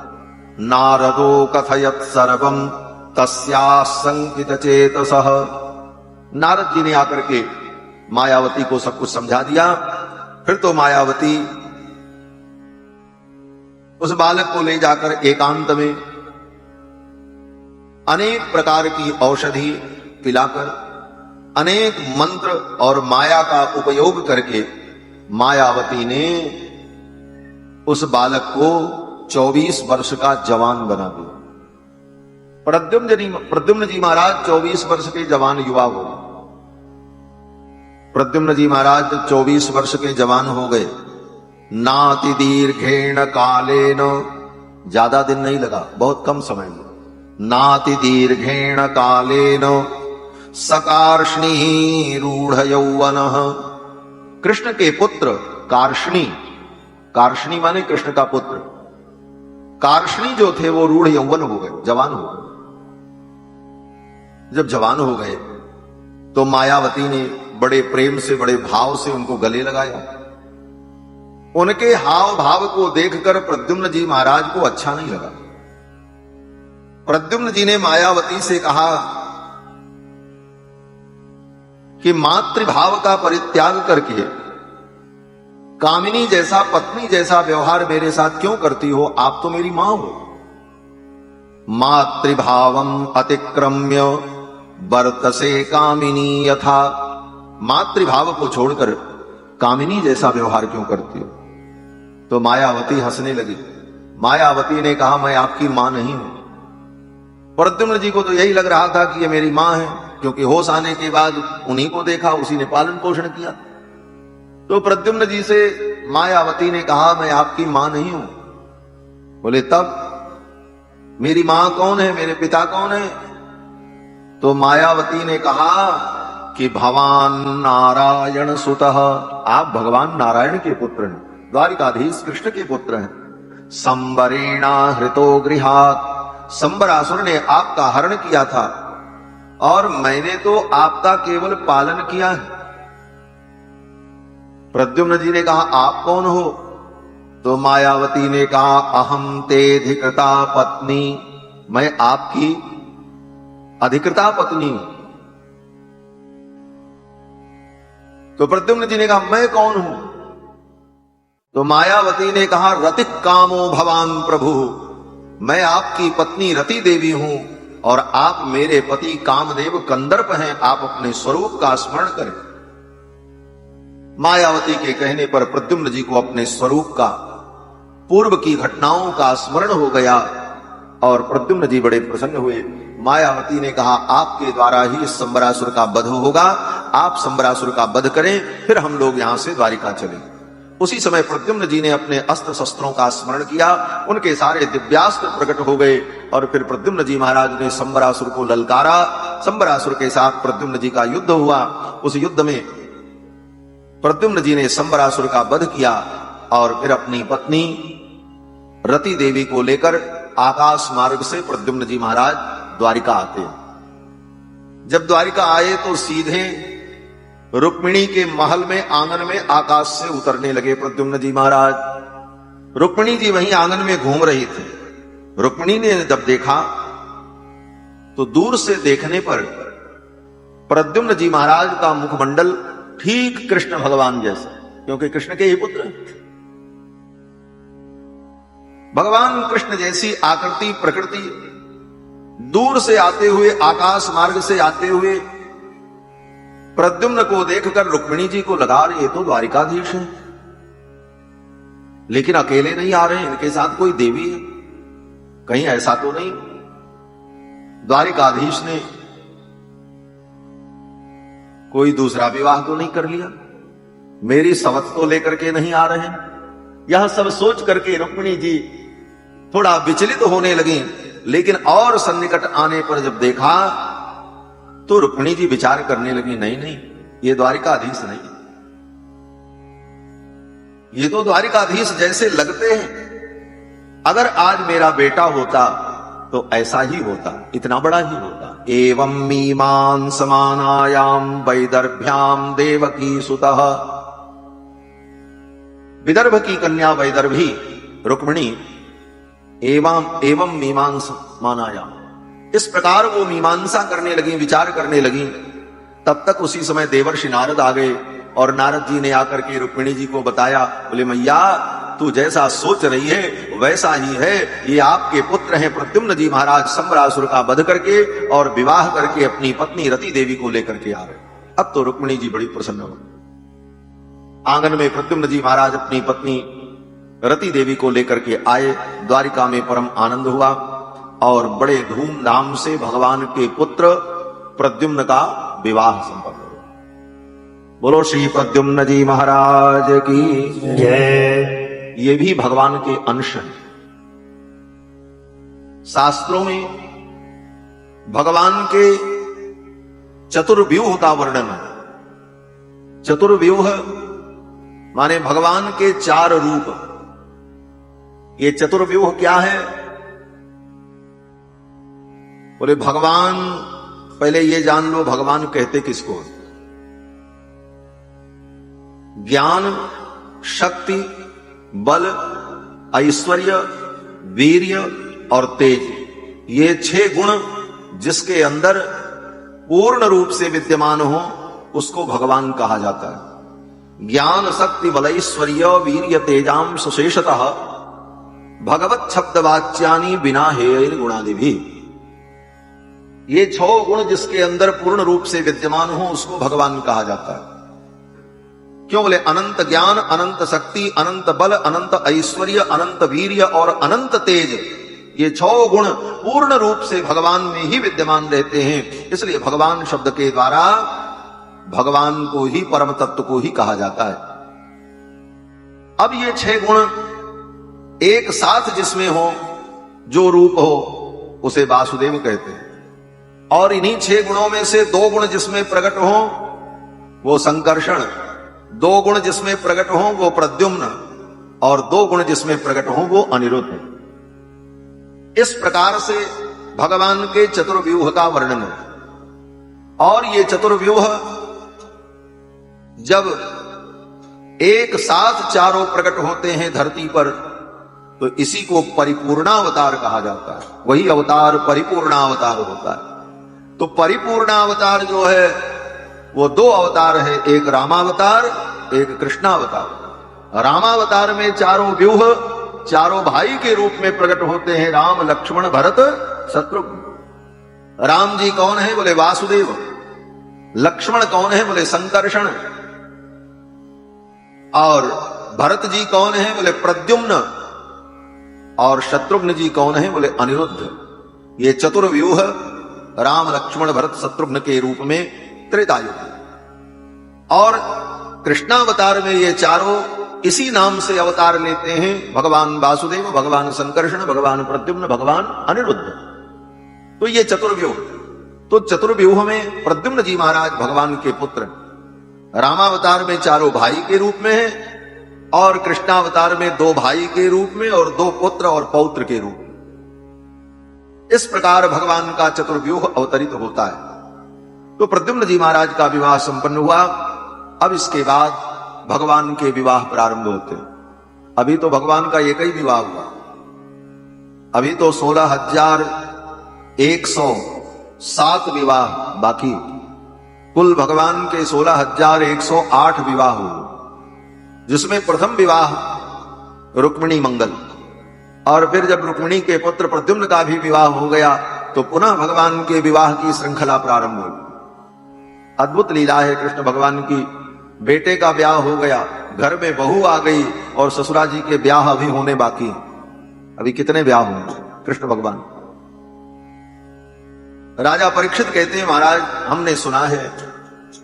नारदो कथयत सर्वम तस्या संकित चेतसः। नारद जी ने आकर के मायावती को सब कुछ समझा दिया। फिर तो मायावती उस बालक को ले जाकर एकांत में अनेक प्रकार की औषधि पिलाकर, अनेक मंत्र और माया का उपयोग करके मायावती ने उस बालक को 24 वर्ष का जवान बना दिया। प्रद्युम्न जी महाराज 24 वर्ष के जवान युवा हो गए। प्रद्युम्न जी महाराज 24 वर्ष के जवान हो गए। नाति दीर्घेण कालेन, ज्यादा दिन नहीं लगा, बहुत कम समय में। नाति दीर्घेण कालेन सकार्ष्णी रूढ़ यौवन, कृष्ण के पुत्र कार्ष्णी, कार्ष्णी माने कृष्ण का पुत्र, कार्ष्णी जो थे वो रूढ़ यौवन हो गए, जवान हो गए। जब जवान हो गए तो मायावती ने बड़े प्रेम से, बड़े भाव से उनको गले लगाया। उनके हाव भाव को देखकर प्रद्युम्न जी महाराज को अच्छा नहीं लगा। प्रद्युम्न जी ने मायावती से कहा कि मातृभाव का परित्याग करके कामिनी जैसा, पत्नी जैसा व्यवहार मेरे साथ क्यों करती हो? आप तो मेरी मां हो। मातृभावम अतिक्रम्य वर्तसे कामिनी यथा, मातृभाव को छोड़कर कामिनी जैसा व्यवहार क्यों करती हो? तो मायावती हंसने लगी। मायावती ने कहा मैं आपकी मां नहीं हूं। प्रद्युम्न जी को तो यही लग रहा था कि ये मेरी मां है, क्योंकि होश आने के बाद उन्हीं को देखा, उसी ने पालन पोषण किया। तो प्रद्युम्न जी से मायावती ने कहा मैं आपकी मां नहीं हूं। बोले तब मेरी मां कौन है, मेरे पिता कौन है? तो मायावती ने कहा कि भवान नारायण सुतः, आप भगवान नारायण के पुत्र हैं, द्वारिकाधीश कृष्ण के पुत्र हैं। संबरेणा हृतो गृहात्, संबरासुर ने आपका हरण किया था और मैंने तो आपका केवल पालन किया है। प्रद्युम्न जी ने कहा आप कौन हो? तो मायावती ने कहा अहम ते अधिकृता पत्नी, मैं आपकी अधिकृता पत्नी हूं। तो प्रद्युम्न जी ने कहा मैं कौन हूं? तो मायावती ने कहा रतिक कामो भवान प्रभु, मैं आपकी पत्नी रति देवी हूं और आप मेरे पति कामदेव कंदर्प हैं, आप अपने स्वरूप का स्मरण करें। मायावती के कहने पर प्रद्युम्न जी को अपने स्वरूप का, पूर्व की घटनाओं का स्मरण हो गया और प्रद्युम्न जी बड़े प्रसन्न हुए। मायावती ने कहा आपके द्वारा ही इस संबरासुर का वध होगा, आप संबरासुर का वध करें, फिर हम लोग यहां से द्वारिका चलेंगे। उसी समय प्रद्युम्न जी ने अपने अस्त्र शस्त्रों का स्मरण किया, उनके सारे दिव्यास्त्र प्रकट हो गए और फिर प्रद्युम्न जी महाराज ने संबरासुर को ललकारा। संबरासुर के साथ प्रद्युम्न जी का युद्ध हुआ। उस युद्ध में प्रद्युम्न जी ने संबरासुर का वध किया और फिर अपनी पत्नी रति देवी को लेकर आकाश मार्ग से प्रद्युम्न जी महाराज द्वारिका आते हैं। जब द्वारिका आए तो सीधे रुक्मिणी के महल में, आंगन में आकाश से उतरने लगे प्रद्युम्न जी महाराज। रुक्मिणी जी वहीं आंगन में घूम रही थी। रुक्मिणी ने जब देखा तो दूर से देखने पर प्रद्युम्न जी महाराज का मुखमंडल ठीक कृष्ण भगवान जैसा, क्योंकि कृष्ण के ही पुत्र हैं। भगवान कृष्ण जैसी आकृति प्रकृति, दूर से आते हुए, आकाश मार्ग से आते हुए प्रद्युम्न को देखकर रुक्मिणी जी को लगा रहे ये तो द्वारिकाधीश है, लेकिन अकेले नहीं आ रहे, इनके साथ कोई देवी है, कहीं ऐसा तो नहीं द्वारिकाधीश ने कोई दूसरा विवाह तो नहीं कर लिया, मेरी सवत तो लेकर के नहीं आ रहे। यह सब सोच करके रुक्मिणी जी थोड़ा विचलित होने लगी, लेकिन और सन्निकट आने पर जब देखा तो रुक्मिणी जी विचार करने लगी नहीं नहीं, ये द्वारिकाधीश नहीं, ये तो द्वारिकाधीश जैसे लगते हैं। अगर आज मेरा बेटा होता तो ऐसा ही होता, इतना बड़ा ही होता। एवं मीमां समानायाम वैदर्भ्याम देवकी सुतः, विदर्भ की कन्या वैदर्भी रुक्मिणी एवं मीमांसा मानायाम, इस प्रकार वो मीमांसा करने लगी, विचार करने लगी। तब तक उसी समय देवर्षि नारद आ गए और नारद जी ने आकर के रुक्मिणी जी को बताया, बोले मैया तू जैसा सोच रही है वैसा ही है, ये आपके पुत्र हैं प्रद्युम्न जी महाराज, संबरासुर का वध करके और विवाह करके अपनी पत्नी रति देवी को लेकर के आ रहे। अब तो रुक्मिणी जी बड़ी प्रसन्न हो। आंगन में प्रद्युम्न जी महाराज अपनी पत्नी रति देवी को लेकर के आए। द्वारिका में परम आनंद हुआ और बड़े धूमधाम से भगवान के पुत्र प्रद्युम्न का विवाह संपन्न हुआ। बोलो श्री प्रद्युम्न जी महाराज की जय। ये भी भगवान के अंश हैं। शास्त्रों में भगवान के चतुर्व्यूह का वर्णन है। चतुर्व्यूह माने भगवान के 4 रूप। ये चतुर्व्यूह क्या है? बोले भगवान, पहले ये जान लो भगवान कहते किसको? ज्ञान, शक्ति, बल, ऐश्वर्य, वीर्य और तेज, ये 6 गुण जिसके अंदर पूर्ण रूप से विद्यमान हो उसको भगवान कहा जाता है। ज्ञान, शक्ति, बल, ऐश्वर्य, वीर्य, तेजाम सुशेषतः भगवत शब्द वाच्यानि बिना हेयर गुणादि भी। ये 6 गुण जिसके अंदर पूर्ण रूप से विद्यमान हो उसको भगवान कहा जाता है। क्यों? बोले अनंत ज्ञान, अनंत शक्ति, अनंत बल, अनंत ऐश्वर्य, अनंत वीर्य और अनंत तेज, ये 6 गुण पूर्ण रूप से भगवान में ही विद्यमान रहते हैं। इसलिए भगवान शब्द के द्वारा भगवान को ही, परम तत्व को ही कहा जाता है। अब ये 6 गुण एक साथ जिसमें हो, जो रूप हो, उसे वासुदेव कहते हैं। और इन्हीं 6 गुणों में से 2 गुण जिसमें प्रकट हो वो संकर्षण, 2 गुण जिसमें प्रकट हो वो प्रद्युम्न, और 2 गुण जिसमें प्रकट हो वो अनिरुद्ध। इस प्रकार से भगवान के चतुर्व्यूह का वर्णन है। और ये चतुर्व्यूह जब एक साथ चारों प्रकट होते हैं धरती पर, तो इसी को परिपूर्णावतार कहा जाता है। वही अवतार परिपूर्णावतार होता है। तो परिपूर्णावतार जो है वो 2 अवतार है, एक रामावतार, एक कृष्णावतार। रामावतार में चारों व्यूह चारों भाई के रूप में प्रकट होते हैं, राम, लक्ष्मण, भरत, शत्रुघ्न। राम जी कौन है? बोले वासुदेव। लक्ष्मण कौन है? बोले संकर्षण। और भरत जी कौन है? बोले प्रद्युम्न। और शत्रुघ्न जी कौन है? बोले अनिरुद्ध। ये चतुर्व्यूह राम, लक्ष्मण, भरत, शत्रुघ्न के रूप में त्रेता युग। और कृष्णावतार में ये चारों इसी नाम से अवतार लेते हैं, भगवान वासुदेव, भगवान संकर्षण, भगवान प्रद्युम्न, भगवान अनिरुद्ध। तो ये चतुर्व्यूह। तो चतुर्व्यूह में प्रद्युम्न जी महाराज भगवान के पुत्र, रामावतार में चारों भाई के रूप में है, और कृष्णावतार में 2 भाई के रूप में और 2 पुत्र और पौत्र के रूप में। इस प्रकार भगवान का चतुर्व्यूह अवतरित होता है। तो प्रद्युम्न जी महाराज का विवाह संपन्न हुआ। अब इसके बाद भगवान के विवाह प्रारंभ होते हैं। अभी तो भगवान का एक ही विवाह हुआ। अभी तो 16,107 विवाह बाकी। कुल भगवान के 16,108 विवाह हुए, जिसमें प्रथम विवाह रुक्मिणी मंगल, और फिर जब रुक्मिणी के पुत्र प्रद्युम्न का भी विवाह हो गया तो पुनः भगवान के विवाह की श्रृंखला प्रारंभ हुई। अद्भुत लीला है कृष्ण भगवान की। बेटे का ब्याह हो गया, घर में बहू आ गई, और ससुरा जी के ब्याह अभी होने बाकी। अभी कितने ब्याह होंगे कृष्ण भगवान? राजा परीक्षित कहते हैं, महाराज हमने सुना है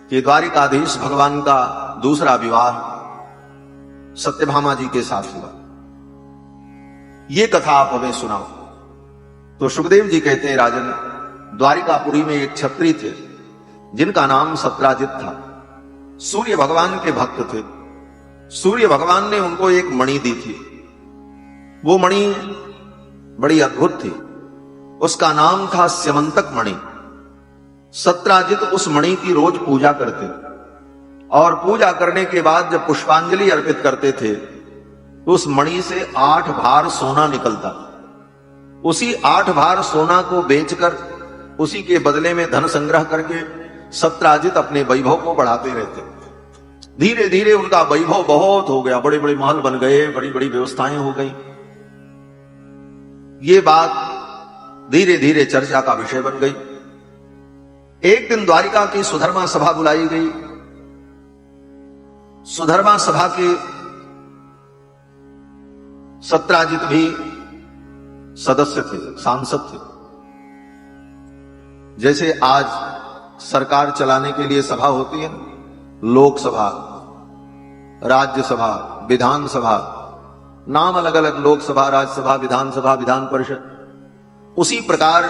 कि द्वारिकाधीश भगवान का दूसरा विवाह सत्यभामा जी के साथ हुआ। ये कथा आप हमें सुनाओ। तो सुखदेव जी कहते हैं, राजन, द्वारिकापुरी में एक क्षत्रिय थे जिनका नाम सत्राजित था। सूर्य भगवान के भक्त थे। सूर्य भगवान ने उनको एक मणि दी थी। वो मणि बड़ी अद्भुत थी। उसका नाम था स्यमंतक मणि। सत्राजित उस मणि की रोज पूजा करते, और पूजा करने के बाद जब पुष्पांजलि अर्पित करते थे तो उस मणि से 8 भार सोना निकलता। उसी 8 भार सोना को बेचकर उसी के बदले में धन संग्रह करके सत्राजित अपने वैभव को बढ़ाते रहते। धीरे धीरे उनका वैभव बहुत हो गया, बड़े बड़े महल बन गए, बड़ी बड़ी व्यवस्थाएं हो गई। ये बात धीरे धीरे चर्चा का विषय बन गई। एक दिन द्वारिका की सुधर्मा सभा बुलाई गई। सुधर्मा सभा के सत्राजित भी सदस्य थे, सांसद थे। जैसे आज सरकार चलाने के लिए सभा होती है, लोकसभा, राज्यसभा, विधानसभा, नाम अलग अलग, लोकसभा, राज्यसभा, विधानसभा, विधान परिषद, उसी प्रकार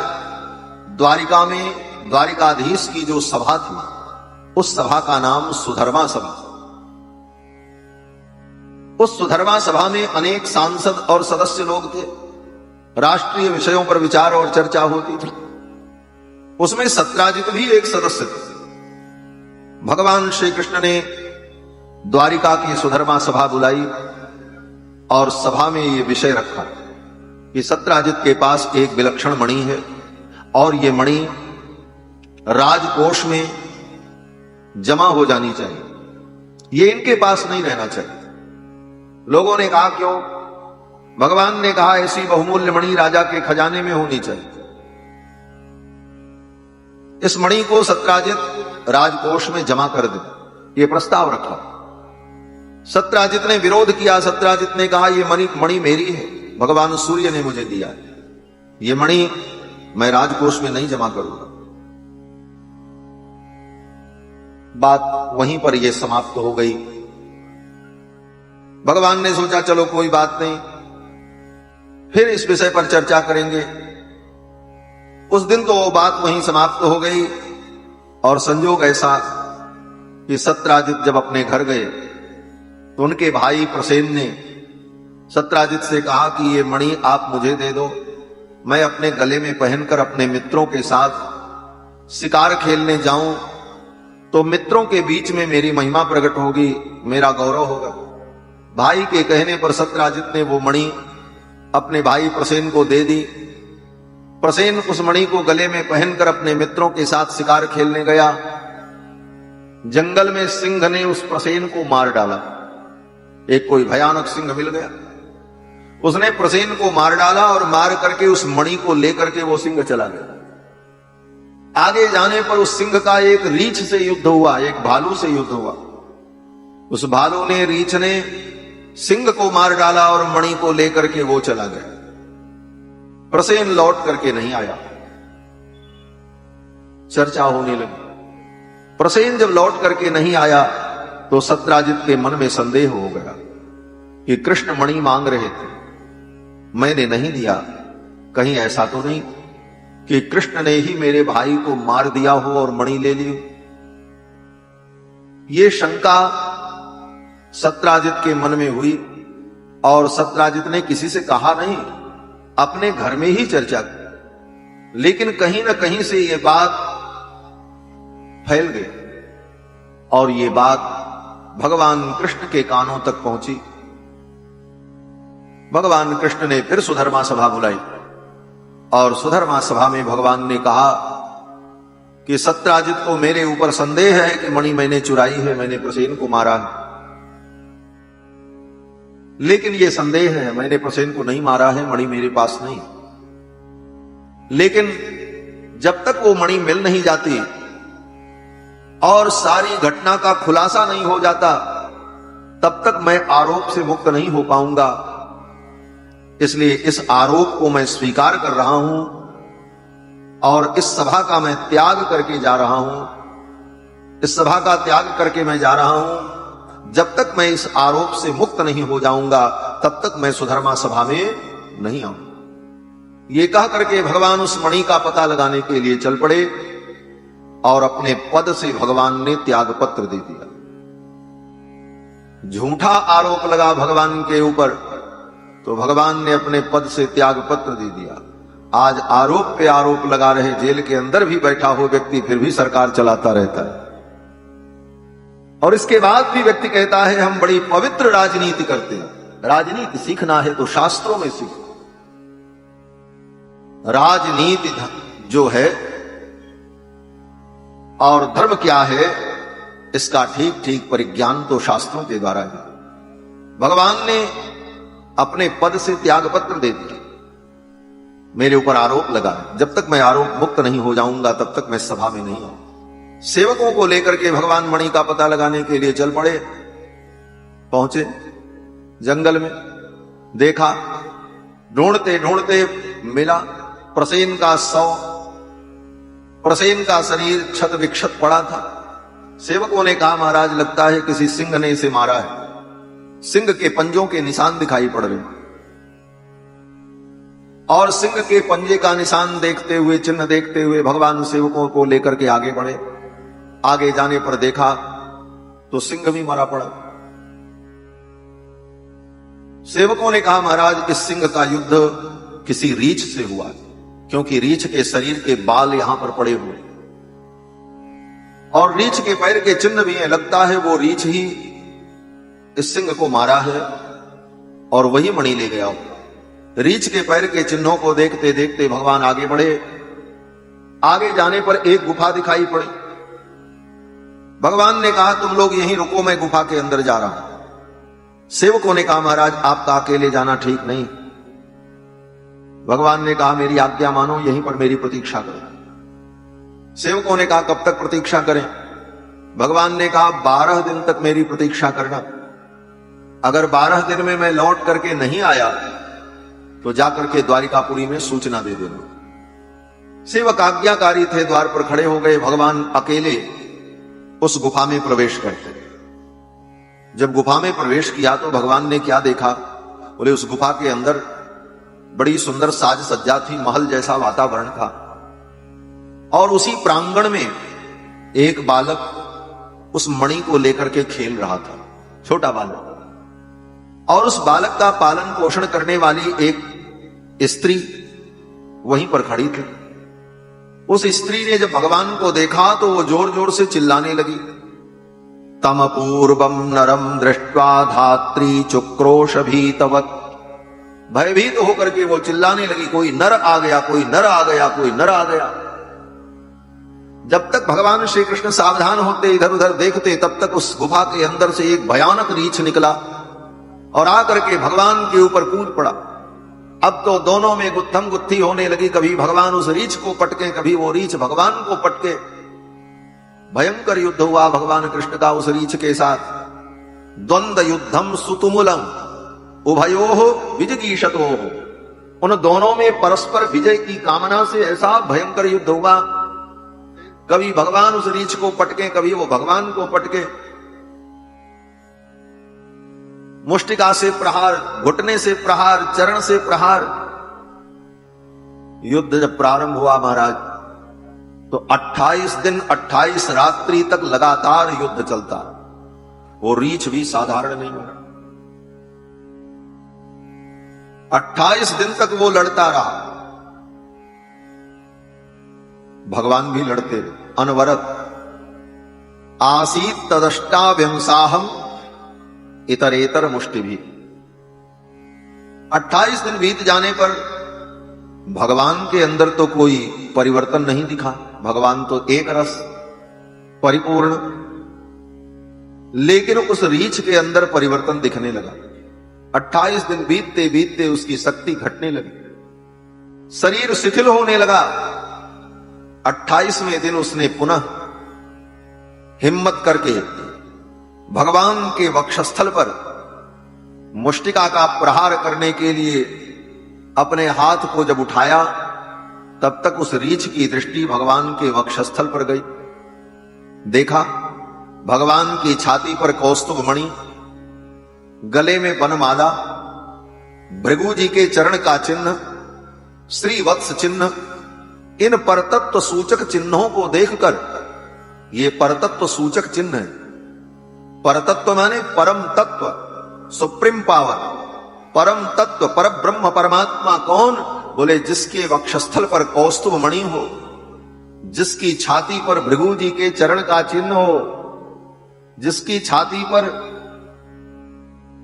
द्वारिका में द्वारिकाधीश की जो सभा थी, उस सभा का नाम सुधर्मा सभा। उस सुधर्मा सभा में अनेक सांसद और सदस्य लोग थे। राष्ट्रीय विषयों पर विचार और चर्चा होती थी। उसमें सत्राजित भी एक सदस्य थे। भगवान श्री कृष्ण ने द्वारिका की सुधर्मा सभा बुलाई और सभा में यह विषय रखा कि सत्राजित के पास एक विलक्षण मणि है और यह मणि राजकोष में जमा हो जानी चाहिए, ये इनके पास नहीं रहना चाहिए। लोगों ने कहा क्यों? भगवान ने कहा ऐसी बहुमूल्य मणि राजा के खजाने में होनी चाहिए। इस मणि को सत्राजित राजकोष में जमा कर दे, यह प्रस्ताव रखा। सत्राजित ने विरोध किया। सत्राजित ने कहा यह मणि मेरी है, भगवान सूर्य ने मुझे दिया है, यह मणि मैं राजकोष में नहीं जमा करूंगा। बात वहीं पर यह समाप्त हो गई। भगवान ने सोचा चलो कोई बात नहीं, फिर इस विषय पर चर्चा करेंगे। उस दिन तो वो बात वहीं समाप्त हो गई। और संयोग ऐसा कि सत्राजित जब अपने घर गए तो उनके भाई प्रसेन ने सत्राजित से कहा कि ये मणि आप मुझे दे दो, मैं अपने गले में पहनकर अपने मित्रों के साथ शिकार खेलने जाऊं तो मित्रों के बीच में मेरी महिमा प्रकट होगी, मेरा गौरव होगा। भाई के कहने पर सत्राजित ने वो मणि अपने भाई प्रसेन को दे दी। प्रसेन उस मणि को गले में पहनकर अपने मित्रों के साथ शिकार खेलने गया। जंगल में सिंह ने उस प्रसेन को मार डाला। एक कोई भयानक सिंह मिल गया, उसने प्रसेन को मार डाला और मार करके उस मणि को लेकर के वो सिंह चला गया। आगे जाने पर उस सिंह का एक रीछ से युद्ध हुआ, एक भालू से युद्ध हुआ। उस भालू ने, रीछ ने सिंह को मार डाला और मणि को लेकर के वो चला गया। प्रसेन लौट करके नहीं आया। चर्चा होने लगी। प्रसेन जब लौट करके नहीं आया तो सत्राजित के मन में संदेह हो गया कि कृष्ण मणि मांग रहे थे, मैंने नहीं दिया, कहीं ऐसा तो नहीं कि कृष्ण ने ही मेरे भाई को मार दिया हो और मणि ले ली हो। ये शंका सत्राजित के मन में हुई और सत्राजित ने किसी से कहा नहीं, अपने घर में ही चर्चा की। लेकिन कहीं ना कहीं से यह बात फैल गई और यह बात भगवान कृष्ण के कानों तक पहुंची। भगवान कृष्ण ने फिर सुधर्मा सभा बुलाई और सुधर्मा सभा में भगवान ने कहा कि सत्राजित को मेरे ऊपर संदेह है कि मणि मैंने चुराई है, मैंने प्रसेन को मारा है। लेकिन यह संदेह है, मैंने प्रसेन को नहीं मारा है, मणि मेरे पास नहीं। लेकिन जब तक वो मणि मिल नहीं जाती और सारी घटना का खुलासा नहीं हो जाता, तब तक मैं आरोप से मुक्त नहीं हो पाऊंगा। इसलिए इस आरोप को मैं स्वीकार कर रहा हूं और इस सभा का मैं त्याग करके जा रहा हूं। इस सभा का त्याग करके मैं जा रहा हूं। जब तक मैं इस आरोप से मुक्त नहीं हो जाऊंगा तब तक मैं सुधर्मा सभा में नहीं आऊंगा। ये कह करके भगवान उस मणि का पता लगाने के लिए चल पड़े और अपने पद से भगवान ने त्याग पत्र दे दिया। झूठा आरोप लगा भगवान के ऊपर तो भगवान ने अपने पद से त्याग पत्र दे दिया। आज आरोप पे आरोप लगा रहे, जेल के अंदर भी बैठा हो व्यक्ति फिर भी सरकार चलाता रहता है और इसके बाद भी व्यक्ति कहता है हम बड़ी पवित्र राजनीति करते हैं। राजनीति सीखना है तो शास्त्रों में सीखो। राजनीति जो है और धर्म क्या है, इसका ठीक ठीक परिज्ञान तो शास्त्रों के द्वारा है। भगवान ने अपने पद से त्याग पत्र दे दिया। मेरे ऊपर आरोप लगा, जब तक मैं आरोप मुक्त नहीं हो जाऊंगा तब तक मैं सभा में नहीं आऊंगा। सेवकों को लेकर के भगवान मणि का पता लगाने के लिए चल पड़े। पहुंचे जंगल में, देखा, ढूंढते ढूंढते मिला प्रसेन का शव। प्रसेन का शरीर क्षत विक्षत पड़ा था। सेवकों ने कहा, महाराज लगता है किसी सिंह ने इसे मारा है। सिंह के पंजों के निशान दिखाई पड़ रहे और सिंह के पंजे का निशान देखते हुए, चिन्ह देखते हुए भगवान सेवकों को लेकर के आगे बढ़े। आगे जाने पर देखा तो सिंह भी मरा पड़ा। सेवकों ने कहा, महाराज इस सिंह का युद्ध किसी रीछ से हुआ, क्योंकि रीछ के शरीर के बाल यहां पर पड़े हुए और रीछ के पैर के चिन्ह भी हैं। लगता है वो रीछ ही इस सिंह को मारा है और वही मणि ले गया। रीछ के पैर के चिन्हों को देखते देखते भगवान आगे बढ़े। आगे जाने पर एक गुफा दिखाई पड़ी। भगवान ने कहा, तुम लोग यहीं रुको, मैं गुफा के अंदर जा रहा हूं। सेवकों ने कहा, महाराज आपका अकेले जाना ठीक नहीं। भगवान ने कहा, मेरी आज्ञा मानो, यहीं पर मेरी प्रतीक्षा करो। सेवकों ने कहा, कब तक प्रतीक्षा करें? भगवान ने कहा, 12 दिन तक मेरी प्रतीक्षा करना। अगर 12 दिन में मैं लौट करके नहीं आया तो जाकर के द्वारिकापुरी में सूचना दे देना। सेवक आज्ञाकारी थे, द्वार पर खड़े हो गए। भगवान अकेले उस गुफा में प्रवेश करते। जब गुफा में प्रवेश किया तो भगवान ने क्या देखा? बोले, उस गुफा के अंदर बड़ी सुंदर साज सज्जा थी, महल जैसा वातावरण था और उसी प्रांगण में एक बालक उस मणि को लेकर के खेल रहा था, छोटा बालक। और उस बालक का पालन पोषण करने वाली एक स्त्री वहीं पर खड़ी थी। उस स्त्री ने जब भगवान को देखा तो वो जोर जोर से चिल्लाने लगी। तम पूर्वम नरम दृष्ट्वा धात्री चुक्रोश भीतवत। भयभीत होकर के वो चिल्लाने लगी, कोई नर आ गया, कोई नर आ गया, कोई नर आ गया। जब तक भगवान श्री कृष्ण सावधान होते, इधर उधर देखते, तब तक उस गुफा के अंदर से एक भयानक रीछ निकला और आकर के भगवान के ऊपर कूद पड़ा। अब तो दोनों में गुत्थम गुत्थी होने लगी। कभी भगवान उस रीछ को पटके, कभी वो रीछ भगवान को पटके। भयंकर युद्ध हुआ भगवान कृष्ण का उस रीछ के साथ। द्वंद्व युद्धम सुतुमुलम उभयोः विजिगीषतोः। उन दोनों में परस्पर विजय की कामना से ऐसा भयंकर युद्ध हुआ। कभी भगवान उस रीछ को पटके, कभी वो भगवान को पटके। मुष्टिका से प्रहार, घुटने से प्रहार, चरण से प्रहार। युद्ध जब प्रारंभ हुआ महाराज तो 28 दिन 28 रात्रि तक लगातार युद्ध चलता। वो रीछ भी साधारण नहीं हुआ। 28 दिन तक वो लड़ता रहा। भगवान भी लड़ते रहे अनवरत। आसीत तदष्टाविंसाहम इतरेतर मुष्टि भी। 28 दिन बीत जाने पर भगवान के अंदर तो कोई परिवर्तन नहीं दिखा। भगवान तो एक रस परिपूर्ण, लेकिन उस रीछ के अंदर परिवर्तन दिखने लगा। 28 दिन बीतते बीतते उसकी शक्ति घटने लगी, शरीर शिथिल होने लगा। 28वें दिन उसने पुनः हिम्मत करके भगवान के वक्षस्थल पर मुष्टिका का प्रहार करने के लिए अपने हाथ को जब उठाया, तब तक उस रीछ की दृष्टि भगवान के वक्षस्थल पर गई। देखा भगवान की छाती पर कौस्तुभ मणि, गले में वनमाला, भृगु जी के चरण का चिन्ह, श्रीवत्स चिन्ह। इन परतत्व सूचक चिन्हों को देखकर, ये परतत्व सूचक चिन्ह है। परतत्व माने परम तत्व, सुप्रीम पावर, परम तत्व, पर ब्रह्म परमात्मा। कौन? बोले जिसके वक्षस्थल पर कौस्तुभ मणि हो, जिसकी छाती पर भृगु जी के चरण का चिन्ह हो, जिसकी छाती पर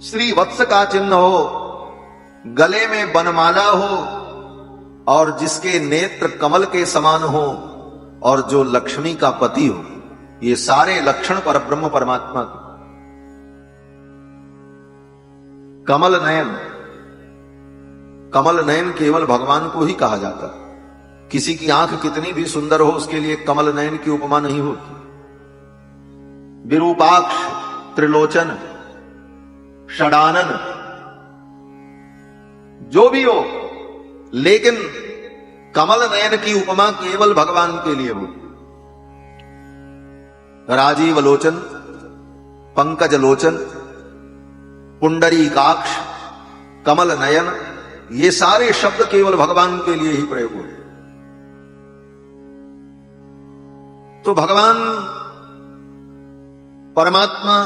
श्री वत्स का चिन्ह हो, गले में बनमाला हो और जिसके नेत्र कमल के समान हो और जो लक्ष्मी का पति हो। ये सारे लक्षण पर ब्रह्म परमात्मा के। कमल नयन, कमल नयन केवल भगवान को ही कहा जाता। किसी की आंख कितनी भी सुंदर हो, उसके लिए कमल नयन की उपमा नहीं होती। विरूपाक्ष, त्रिलोचन, षडानन, जो भी हो, लेकिन कमल नयन की उपमा केवल भगवान के लिए हो। राजीव लोचन, पंकज लोचन, पुंडरीकाक्ष, कमल नयन, ये सारे शब्द केवल भगवान के लिए ही प्रयोग हुए। तो भगवान परमात्मा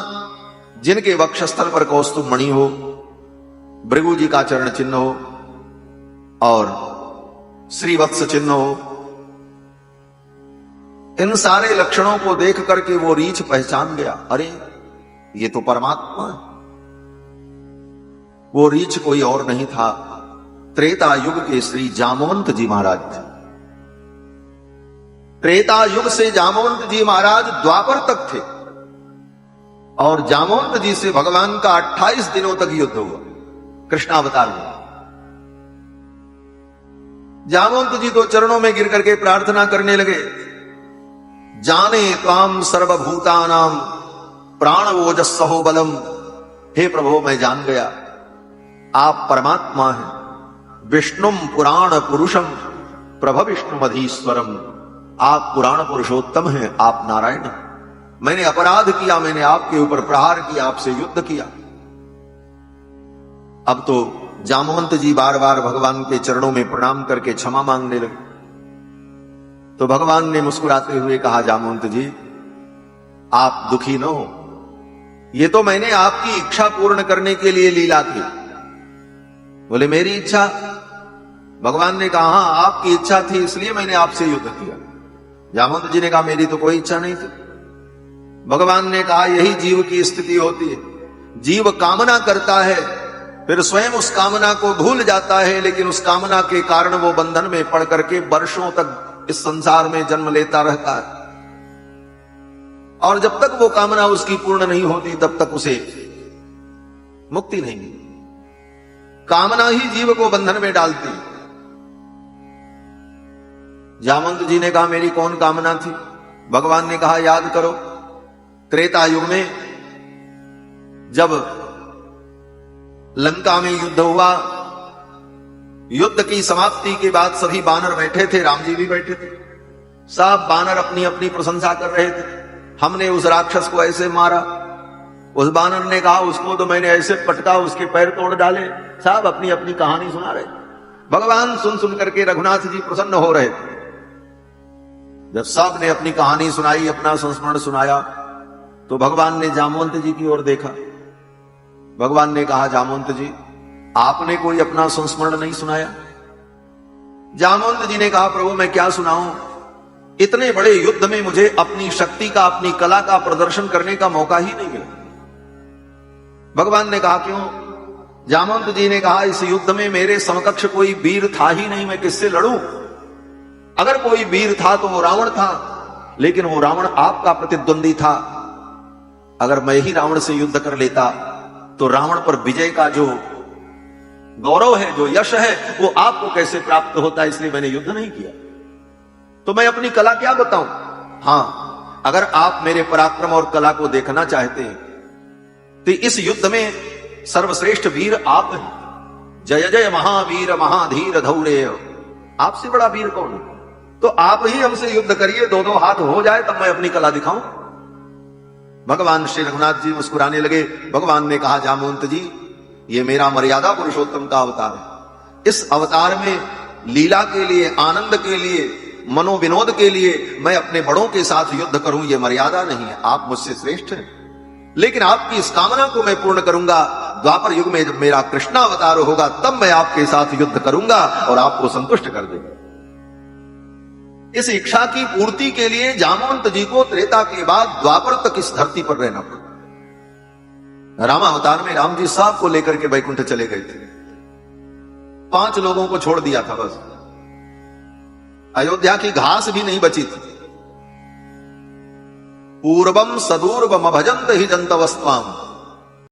जिनके वक्षस्थल पर कौस्तुभ मणि हो, भृगु जी का चरण चिन्ह हो और श्रीवत्स चिन्ह हो, इन सारे लक्षणों को देख करके वो रीछ पहचान गया, अरे ये तो परमात्मा है। वो रीछ कोई और नहीं था, त्रेता युग के श्री जामवंत जी महाराज थे। त्रेता युग से जामवंत जी महाराज द्वापर तक थे और जामवंत जी से भगवान का 28 दिनों तक युद्ध हुआ कृष्णावतार में। जामवंत जी तो चरणों में गिर करके प्रार्थना करने लगे, जाने त्वाम सर्वभूतानाम प्राणवोजस्सहो बलम। हे प्रभु, मैं जान गया आप परमात्मा हैं, विष्णुम पुराण पुरुषम प्रभविष्णुमधीश्वरम। आप पुराण पुरुषोत्तम हैं, आप नारायण। मैंने अपराध किया, मैंने आपके ऊपर प्रहार किया, आपसे युद्ध किया। अब तो जामवंत जी बार बार भगवान के चरणों में प्रणाम करके क्षमा मांगने लगे। तो भगवान ने मुस्कुराते हुए कहा, जामवंत जी आप दुखी न हो, ये तो मैंने आपकी इच्छा पूर्ण करने के लिए लीला की। बोले मेरी इच्छा? भगवान ने कहा हाँ, आपकी इच्छा थी इसलिए मैंने आपसे युद्ध किया। जामवंत जी ने कहा मेरी तो कोई इच्छा नहीं थी। भगवान ने कहा यही जीव की स्थिति होती है, जीव कामना करता है, फिर स्वयं उस कामना को भूल जाता है, लेकिन उस कामना के कारण वो बंधन में पड़ करके वर्षों तक इस संसार में जन्म लेता रहता है। और जब तक वो कामना उसकी पूर्ण नहीं होती तब तक उसे मुक्ति नहीं मिलती। कामना ही जीव को बंधन में डालती। जामवंत जी ने कहा मेरी कौन कामना थी? भगवान ने कहा याद करो, त्रेता युग में जब लंका में युद्ध हुआ, युद्ध की समाप्ति के बाद सभी बानर बैठे थे, राम जी भी बैठे थे। सब बानर अपनी अपनी प्रशंसा कर रहे थे, हमने उस राक्षस को ऐसे मारा। उस बानर ने कहा उसको तो मैंने ऐसे पटका उसके पैर तोड़ डाले। सब अपनी अपनी कहानी सुना रहे। भगवान सुन सुन करके रघुनाथ जी प्रसन्न हो रहे थे। जब सब ने अपनी कहानी सुनाई, अपना संस्मरण सुनाया, तो भगवान ने जामवंत जी की ओर देखा। भगवान ने कहा जामवंत जी आपने कोई अपना संस्मरण नहीं सुनाया? जामवंत जी ने कहा प्रभु मैं क्या सुनाऊं, इतने बड़े युद्ध में मुझे अपनी शक्ति का, अपनी कला का प्रदर्शन करने का मौका ही नहीं मिला। भगवान ने कहा क्यों? जामवंत जी ने कहा इस युद्ध में मेरे समकक्ष कोई वीर था ही नहीं, मैं किससे लड़ूं? अगर कोई वीर था तो वो रावण था, लेकिन वो रावण आपका प्रतिद्वंदी था। अगर मैं ही रावण से युद्ध कर लेता तो रावण पर विजय का जो गौरव है, जो यश है, वो आपको कैसे प्राप्त होता, इसलिए मैंने युद्ध नहीं किया। तो मैं अपनी कला क्या बताऊं? हां, अगर आप मेरे पराक्रम और कला को देखना चाहते हैं तो इस युद्ध में सर्वश्रेष्ठ वीर आप हैं। जय जय महावीर महाधीर धौरेय। आपसे बड़ा वीर कौन है? तो आप ही हमसे युद्ध करिए, दो दो हाथ हो जाए तब मैं अपनी कला दिखाऊं। भगवान श्री रघुनाथ जी मुस्कुराने लगे। भगवान ने कहा जामवंत जी ये मेरा मर्यादा पुरुषोत्तम का अवतार है। इस अवतार में लीला के लिए, आनंद के लिए, मनोविनोद के लिए मैं अपने बड़ों के साथ युद्ध करूं, ये मर्यादा नहीं है। आप मुझसे श्रेष्ठ हैं, लेकिन आपकी इस कामना को मैं पूर्ण करूंगा। द्वापर युग में जब मेरा कृष्णावतार होगा तब मैं आपके साथ युद्ध करूंगा और आपको संतुष्ट कर दूंगा। इस इच्छा की पूर्ति के लिए जामवंत जी को त्रेता के बाद द्वापर तक इस धरती पर रहना पड़ा। रामावतार में राम जी साहब को लेकर के वैकुंठ चले गए थे। 5 लोगों को छोड़ दिया था बस। अयोध्या की घास भी नहीं बची थी। पूर्वम सदूर्वम भजंत ही जंतवस्त्वाम